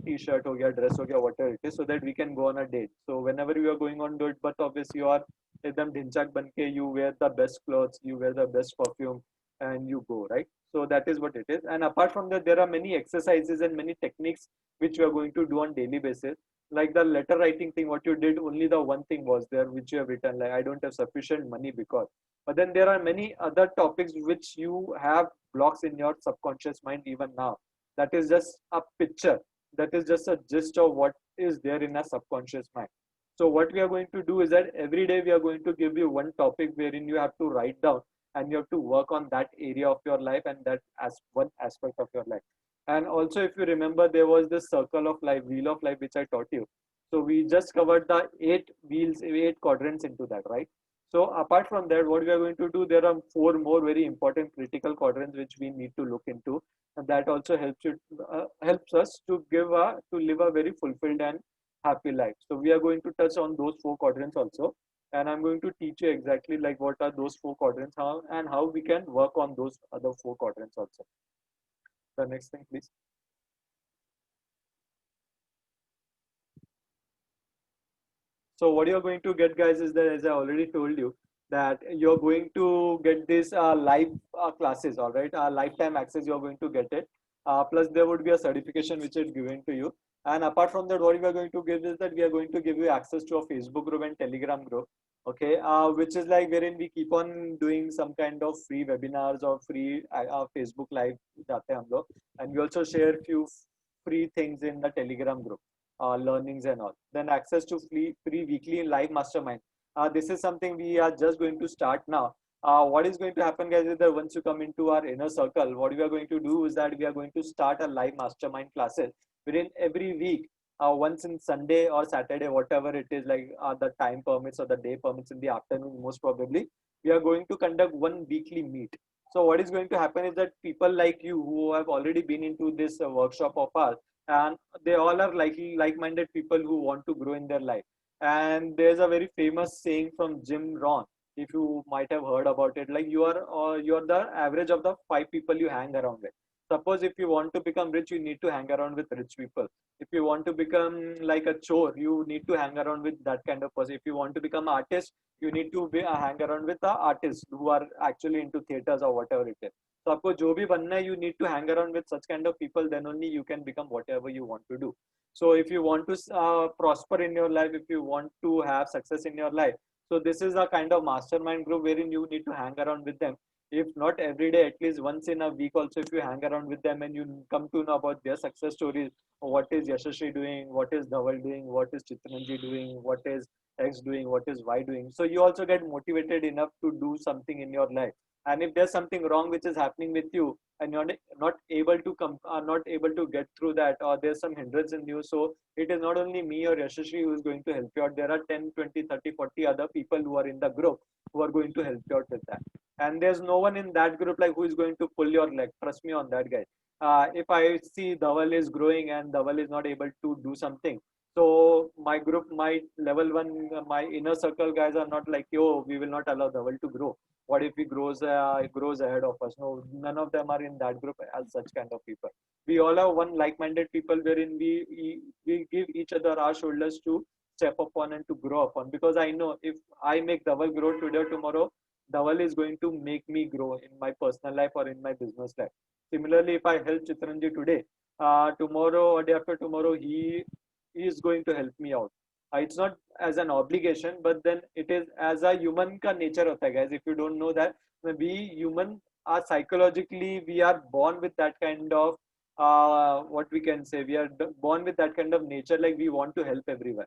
t-shirt हो गया, dress हो गया, whatever it is, so that we can go on a date. So whenever you are going on date, but obviously you are एकदम ढिंचक बन के, you wear the best clothes, you wear the best perfume, and you go, right? So that is what it is. And apart from that, there are many exercises and many techniques which you are going to do on daily basis. Like the letter writing thing, what you did, only the one thing was there which you have written, like I don't have sufficient money because. But then there are many other topics which you have blocks in your subconscious mind even now. That is just a picture. That is just a gist of what is there in a subconscious mind. So what we are going to do is that every day we are going to give you one topic wherein you have to write down, and you have to work on that area of your life, and that as one aspect of your life. And also, if you remember, there was this circle of life, wheel of life, which I taught you. So we just covered the 8 wheels, 8 quadrants into that, right? So apart from that, what we are going to do, there are 4 more very important critical quadrants which we need to look into, and that also helps us to live a very fulfilled and happy life. So we are going to touch on those 4 quadrants also, and I'm going to teach you exactly like what are those 4 quadrants, how we can work on those other 4 quadrants also. The next thing, please. So what you're going to get, guys, is that, as I already told you, that you're going to get this live classes, all right? Lifetime access, you're going to get it. Plus there would be a certification which is given to you. And apart from that, what we are going to give is that we are going to give you access to a Facebook group and Telegram group, okay, which is like wherein we keep on doing some kind of free webinars or free Facebook live जाते हैं हम लोग, and we also share few free things in the Telegram group, learnings and all. Then access to free weekly live mastermind. This is something we are just going to start now. What is going to happen, guys, is that once you come into our inner circle, what we are going to do is that we are going to start a live mastermind classes wherein every week, once in Sunday or Saturday, whatever it is, like the time permits or the day permits in the afternoon, most probably, we are going to conduct one weekly meet. So what is going to happen is that people like you who have already been into this workshop of ours, and they all are like-minded people who want to grow in their life. And there's a very famous saying from Jim Rohn, if you might have heard about it, like you're the average of the 5 people you hang around with. Suppose if you want to become rich, you need to hang around with rich people. If you want to become like a chore, you need to hang around with that kind of person. If you want to become an artist, you need to be hang around with the artists who are actually into theaters or whatever it is. So आपको जो भी बनना है, you need to hang around with such kind of people. Then only you can become whatever you want to do. So if you want to prosper in your life, if you want to have success in your life, so this is a kind of mastermind group wherein you need to hang around with them. If not every day, at least once in a week also, if you hang around with them and you come to know about their success stories, what is Yashashree doing, what is Dhaval doing, what is Chitranji doing, what is X doing, what is Y doing. So you also get motivated enough to do something in your life. And if there's something wrong which is happening with you and you're not able to not able to get through that, or there's some hindrance in you, so it is not only me or Yashashree who is going to help you out. There are 10, 20, 30, 40 other people who are in the group who are going to help you out with that. And there's no one in that group like who is going to pull your leg. Trust me on that, guys. If I see Dhaval is growing and Dhaval is not able to do something, so my group, my level one, my inner circle guys are not like, yo, we will not allow Dhaval to grow. What if he grows ahead of us? No, none of them are in that group as such kind of people. We all are one like-minded people wherein we give each other our shoulders to step upon and to grow upon. Because I know if I make Dhaval grow today or tomorrow, Dhaval is going to make me grow in my personal life or in my business life. Similarly, if I help Chitranji today, tomorrow or day after tomorrow, he is going to help me out. It's not as an obligation, but then it is as a human ka nature hota hai, guys. If you don't know that, we human are psychologically, we are born with that kind of what we can say, we are born with that kind of nature, like we want to help everyone.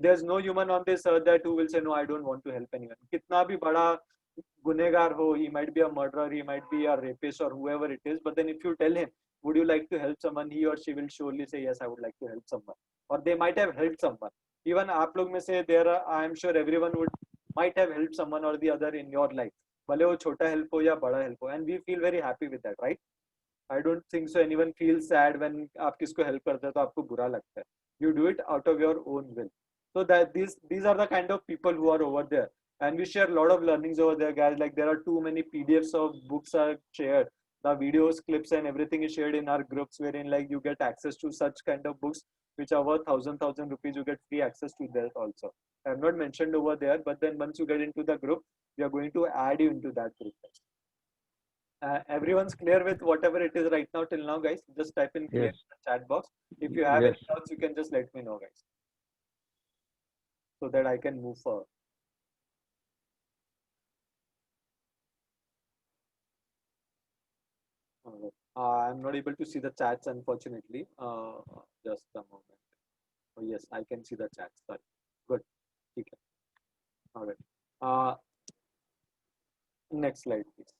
There's no human on this earth that who will say no, I don't want to help anyone. Kitna bhi bada gunegar ho, he might be a murderer, he might be a rapist or whoever it is, but then if you tell him, would you like to help someone, he or she will surely say yes, I would like to help someone, or they might have helped someone. Even आप लोग में से there are, I am sure everyone would might have helped someone or the other in your life, भले वो छोटा help हो या बड़ा help हो, and we feel very happy with that, right? I don't think so anyone feels sad when आप किसको help करते हो तो आपको बुरा लगता है. You do it out of your own will. So that these are the kind of people who are over there, and we share a lot of learnings over there, guys. Like there are too many PDFs of books are shared, the videos, clips, and everything is shared in our groups, wherein like you get access to such kind of books which are worth thousand rupees. You get free access to that also. I have not mentioned over there, but then once you get into the group, we are going to add you into that group. Everyone's clear with whatever it is right now till now, guys? Just type in clear in the chat box. If you have any doubts, you can just let me know, guys, so that I can move forward. I'm not able to see the chats, unfortunately. Just a moment. Oh, yes, I can see the chats. Sorry. Good. Okay. All right. Next slide, please.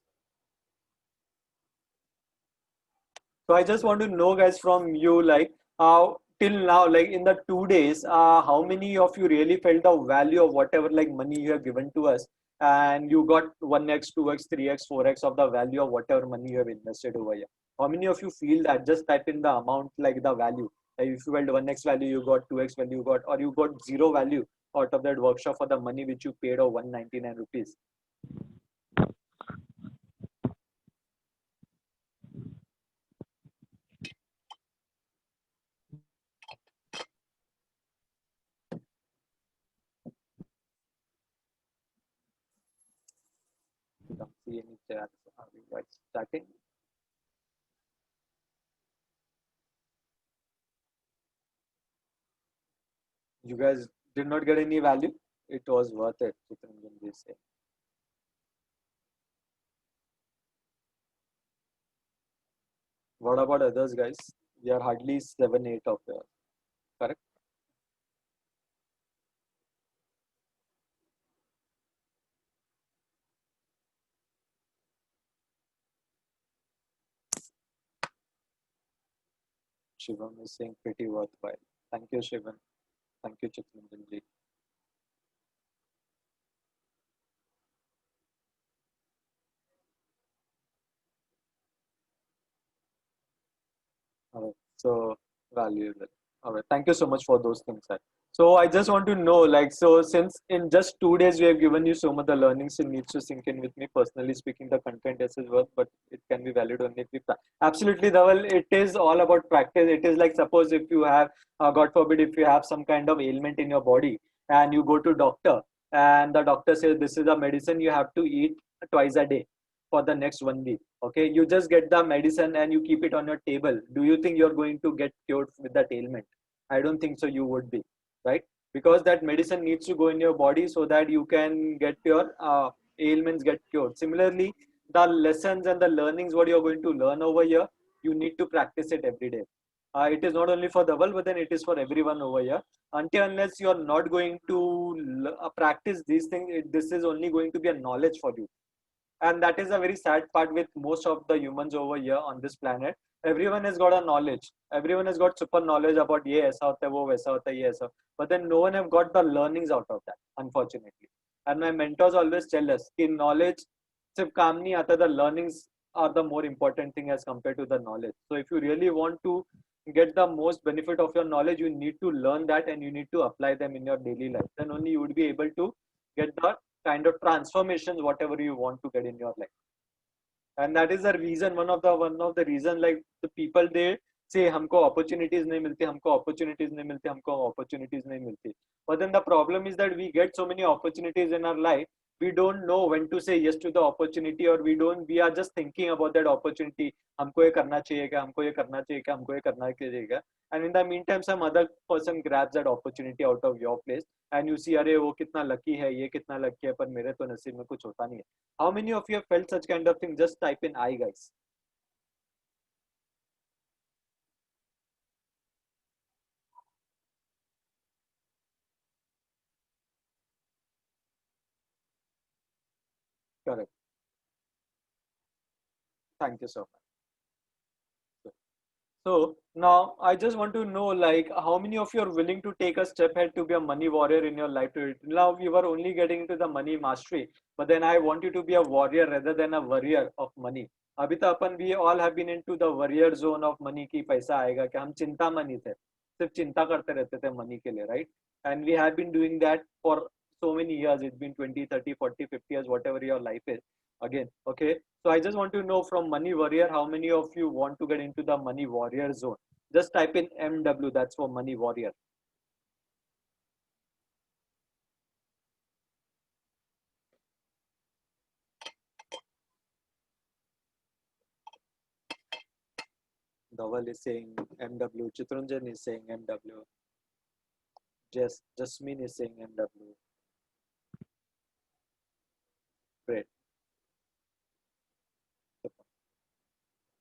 So I just want to know, guys, from you, like, till now, like in the 2 days, how many of you really felt the value of whatever like money you have given to us, and you got 1x, 2x, 3x, 4x of the value of whatever money you have invested over here? How many of you feel that? Just type in the amount, like the value. Like if you felt 1x value, you got 2x value, you got, or you got zero value out of that workshop for the money which you paid of 199 rupees. Don't see any chats. Are we guys starting? You guys did not get any value. It was worth it. Chitranjan say. What about others, guys? We are hardly 7, 8 of you. Correct? Shivam is saying pretty worthwhile. Thank you, Shivam. Thank you, Chitranjan ji. Alright, so valuable. Alright, thank you so much for those things, sir. So I just want to know, like, so since in just 2 days we have given you so much the learnings, it needs to sink in with me. Personally speaking, the content is worth, but it can be valid only if we absolutely, Dhaval, it is all about practice. It is like, suppose if you have, God forbid, if you have some kind of ailment in your body and you go to doctor and the doctor says this is a medicine you have to eat twice a day for the next 1 week. Okay, you just get the medicine and you keep it on your table. Do you think you're going to get cured with that ailment? I don't think so. You would be, right? Because that medicine needs to go in your body so that you can get your ailments get cured. Similarly, the lessons and the learnings what you're going to learn over here, you need to practice it every day. It is not only for the world, but then it is for everyone over here. Until unless you're not going to practice these things, this is only going to be a knowledge for you. And that is a very sad part with most of the humans over here on this planet. Everyone has got a knowledge, everyone has got super knowledge about ye aisa hota hai, wo waisa hota hai, ye aisa, but then no one have got the learnings out of that, unfortunately. And my mentors always tell us कि knowledge सिर्फ काम नहीं आता, the learnings are the more important thing as compared to the knowledge. So if you really want to get the most benefit of your knowledge, you need to learn that and you need to apply them in your daily life. Then only you would be able to get the kind of transformations whatever you want to get in your life. And that is the reason, one of the reason, like the people, they say हमको opportunities नहीं मिलती, हमको opportunities नहीं मिलती, हमको opportunities नहीं मिलती. But then the problem is that we get so many opportunities in our life, we don't know when to say yes to the opportunity, or we are just thinking about that opportunity. हमको ये करना चाहिए क्या, हमको ये करना चाहिए क्या, हमको ये करना चाहिए क्या. And in the meantime some other person grabs that opportunity out of your place and you see, अरे वो कितना lucky है, ये कितना lucky है, पर मेरे तो नसीब में कुछ होता नहीं है. How many of you have felt such kind of thing? Just type in I, guys. Correct. Thank you so much. So now I just want to know, like, how many of you are willing to take a step ahead to be a money warrior in your life? Now you are only getting into the money mastery, but then I want you to be a warrior rather than a warrior of money. अभी तो अपन we all have been into the warrior zone of money की पैसा आएगा क्या, हम चिंता money थे, सिर्फ चिंता करते रहते थे money के लिए, right? And we have been doing that for so many years. It's been 20, 30, 40, 50 years, whatever your life is. Again, okay, so I just want to know from money warrior, how many of you want to get into the money warrior zone? Just type in MW, that's for money warrior. Dhaval is saying MW, Chitrunjan is saying MW, Jasmine is saying MW. Great.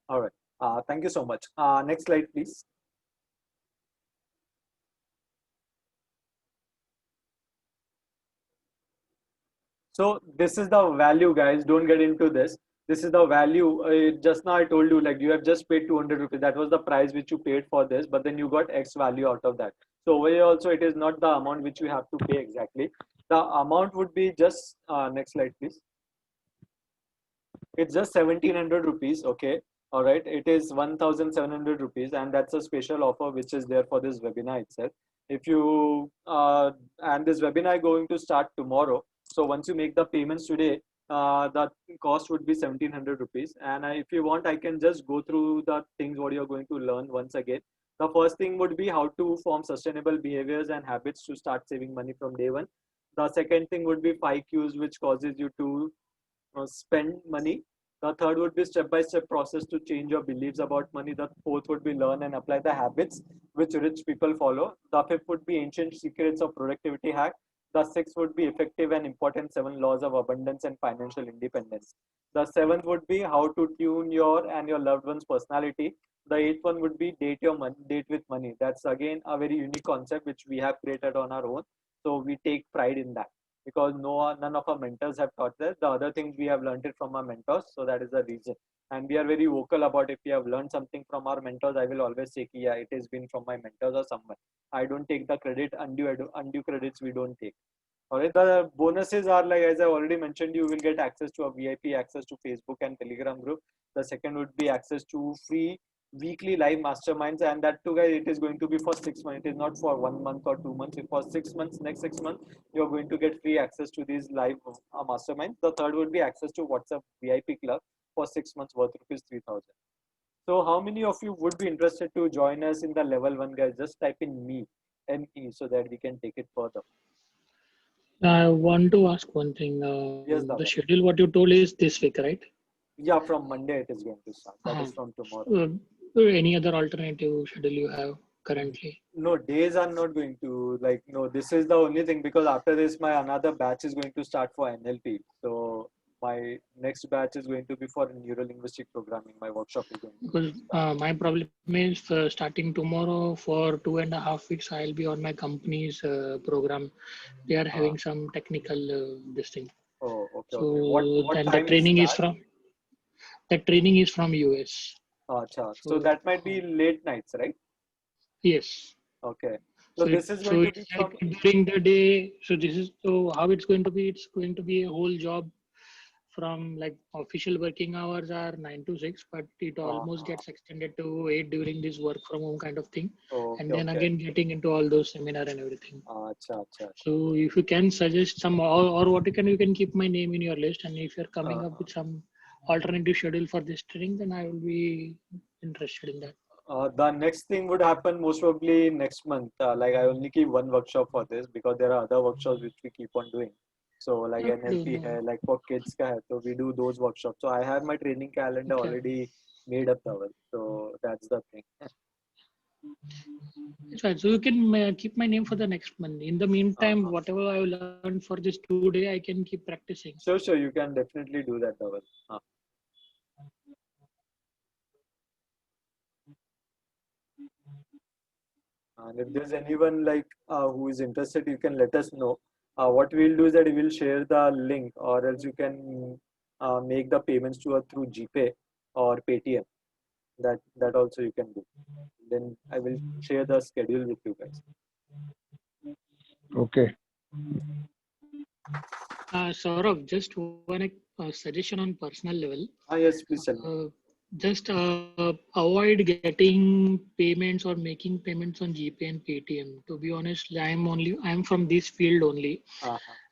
All right. Thank you so much. Next slide, please. So this is the value, guys. Don't get into this. This is the value. Just now I told you, like, you have just paid 200 rupees. That was the price which you paid for this, but then you got X value out of that. So over here also, it is not the amount which you have to pay exactly. The amount would be just, next slide, please. It's just 1700 rupees. Okay. All right. It is 1700 rupees. And that's a special offer which is there for this webinar itself. If you, and this webinar going to start tomorrow. So once you make the payments today, the cost would be 1700 rupees. And if you want, I can just go through the things what you're going to learn once again. The first thing would be how to form sustainable behaviors and habits to start saving money from day one. The second thing would be 5 cues which causes you to spend money. The third would be step-by-step process to change your beliefs about money. The fourth would be learn and apply the habits which rich people follow. The fifth would be ancient secrets of productivity hack. The sixth would be effective and important 7 laws of abundance and financial independence. The seventh would be how to tune your and your loved one's personality. The eighth one would be date with money. That's again a very unique concept which we have created on our own. So we take pride in that, because none of our mentors have taught this. The other things we have learned it from our mentors, so that is the reason. And we are very vocal about if we have learned something from our mentors, I will always say, yeah, it has been from my mentors or someone. I don't take the credit, undue credits we don't take. All right, the bonuses are, like, as I already mentioned, you will get access to a VIP access to Facebook and Telegram group. The second would be access to free weekly live masterminds, and that too, guys, it is going to be for 6 months. It is not for 1 month or 2 months. If for 6 months, next 6 months, you are going to get free access to these live masterminds. The third would be access to WhatsApp VIP club for 6 months worth rupees 3,000. So how many of you would be interested to join us in the level 1, guys? Just type in me, ME, so that we can take it further. I want to ask one thing. Yes, The Dhaval. schedule what you told is this week, right? Yeah, from Monday it is going to start. That is from tomorrow. Any other alternative schedule you have currently? No, days are not going to, like, no, this is the only thing, because after this my another batch is going to start for NLP. So my next batch is going to be for neuro-linguistic programming. My workshop is going to Because my problem is starting tomorrow for 2.5 weeks, I'll be on my company's program. They are having some technical this thing. Oh, okay, So okay. What then the time training is start? from US. Acha. So that might be late nights, right? Yes. Okay. So So this is going to be it's from, like during the day. So this is so how it's going to be. It's going to be a whole job from like official working hours are 9 to 6, but it almost gets extended to 8 during this work from home kind of thing. okay, And then okay. again getting into all those seminar and everything. Acha, acha. So if you can suggest some or what you can keep my name in your list, and if you're coming up with some alternative schedule for this training, then I will be interested in that. The next thing would happen most probably next month. Like I only keep one workshop for this because there are other workshops which we keep on doing. So like NLP hai, like for kids ka hai, so we do those workshops. So I have my training calendar already made up, Dhaval. So that's the thing. That's right. So you can keep my name for the next month. In the meantime, whatever I learned for this 2 day, I can keep practicing. Sure, you can definitely do that, Dhaval. And if there's anyone like who is interested, you can let us know. What we'll do is that we will share the link, or else you can make the payments to us through GPay or Paytm. That also you can do. Then I will share the schedule with you guys. Okay. Saurabh, just one suggestion on personal level. Yes, please tell me. Just avoid getting payments or making payments on GPay and Paytm. To be honest, I'm from this field only.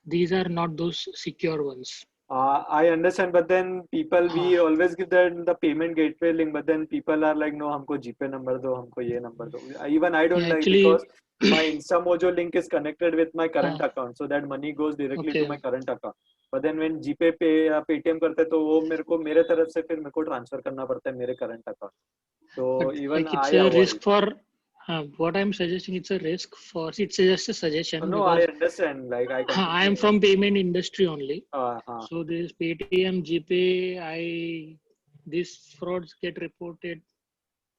These are not those secure ones. I understand, but then people, we always give them the payment gateway link, but then people are like, no, हमको GPay number दो, हमको ये number दो. Even I don't like, because my InstaMojo link is connected with my current account, so that money goes directly to my current account. But then when GPay पे या Paytm करते हैं, तो वो मेरे तरफ से फिर मेरे को ट्रांसफर करना पड़ता है मेरे current account. So even like it's I a avoid risk it. for what I'm suggesting. It's a risk for. It's just a suggestion. No, I understand. Like I am from payment industry only. So this Paytm, GPay, these frauds get reported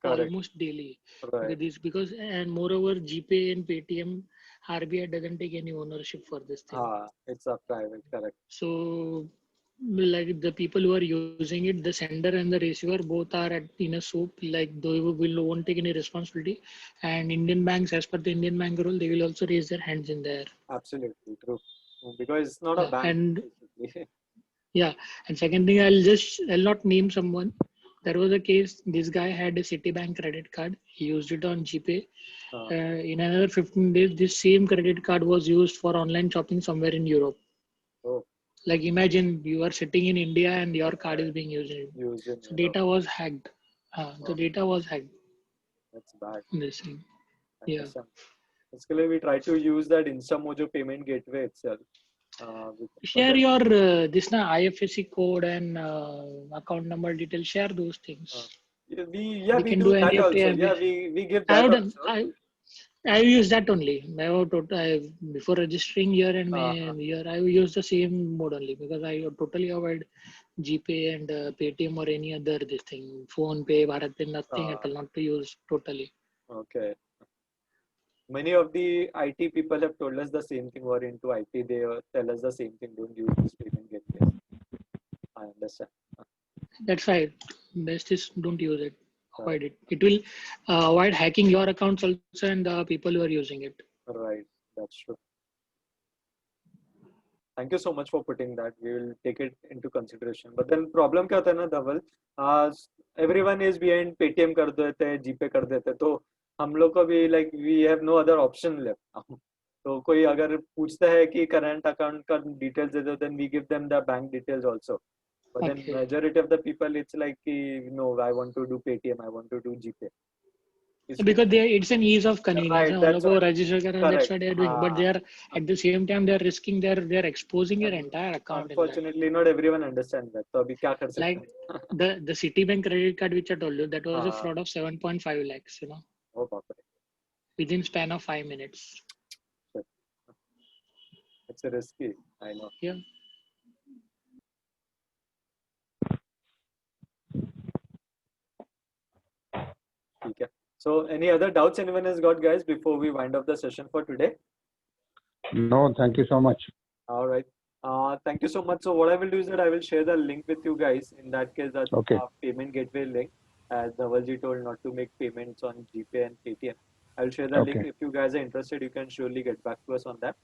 almost daily. Right. Because and moreover, GPay and Paytm, RBI doesn't take any ownership for this thing. It's a private, correct. So like the people who are using it, the sender and the receiver both are in a soup. Like they won't take any responsibility. And Indian banks, as per the Indian bank rule, they will also raise their hands in there. Absolutely true. Because it's not a bank. And and second thing, I'll not name someone. There was a case. This guy had a Citibank credit card. He used it on GPay. In another 15 days, this same credit card was used for online shopping somewhere in Europe. Like imagine you are sitting in India and your card is being used. So data was hacked. The data was hacked. That's bad. This thing. Yeah. Basically, we try to use that InstaMojo payment gateway itself. Share your IFSC code and account number details. Share those things. We do that also. We give that also. I use that only. Before registering here and here, I use the same mode only, because I totally avoid GPay and Paytm or any other this thing. Phone Pay, BharatPe, nothing. I will not to use totally. Okay. Many of the IT people have told us the same thing. Who are into IT, they tell us the same thing. Don't use this payment gateway. I understand. That's right. Best is don't use it. Avoid it. It will avoid hacking your accounts also and the people who are using it. Right. That's true. Thank you so much for putting that. We will take it into consideration. But then problem क्या होता है ना धवल, everyone is behind Paytm कर देते हैं, GPay कर देते हैं, तो हम लोग को भी like we have no other option left. तो कोई अगर पूछता है कि current account का details दे दो, then we give them the bank details also. But then majority of the people, it's like no, I want to do Paytm, I want to do GPay. Because it's an ease of convenience. Right, that's what, register that's what they're doing. But they are at the same time they're risking they're exposing your entire account. Unfortunately, not everyone understands that. So abhi kya kar sakte like the Citibank credit card which I told you, that was a fraud of 7.5 lakhs. You know. Oh, बाप रे. Within span of 5 minutes. It's risky. I know. Yeah. Okay. So, any other doubts anyone has got, guys, before we wind up the session for today? No, thank you so much. All right. Thank you so much. So, what I will do is that I will share the link with you guys. In that case, that's payment gateway link. As Dhavalji told, not to make payments on GPay and Paytm. I'll share the link. If you guys are interested, you can surely get back to us on that.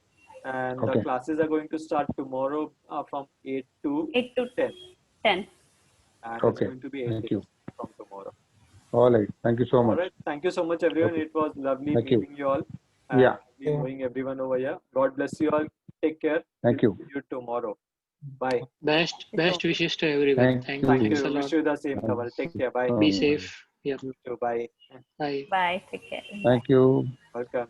And the classes are going to start tomorrow from 8 to 10. 10. And it's going to be 8 days from tomorrow. All right. Thank you so much. All right. Thank you so much, everyone. It was lovely meeting you all. And knowing everyone over here. God bless you all. Take care. Thank you. See you tomorrow. Bye. Best wishes to everyone. Thank you. Wish you the same, Dhaval. Take care. Bye. Be safe. Yeah. Bye. Bye. Bye. Take care. Thank you. Welcome.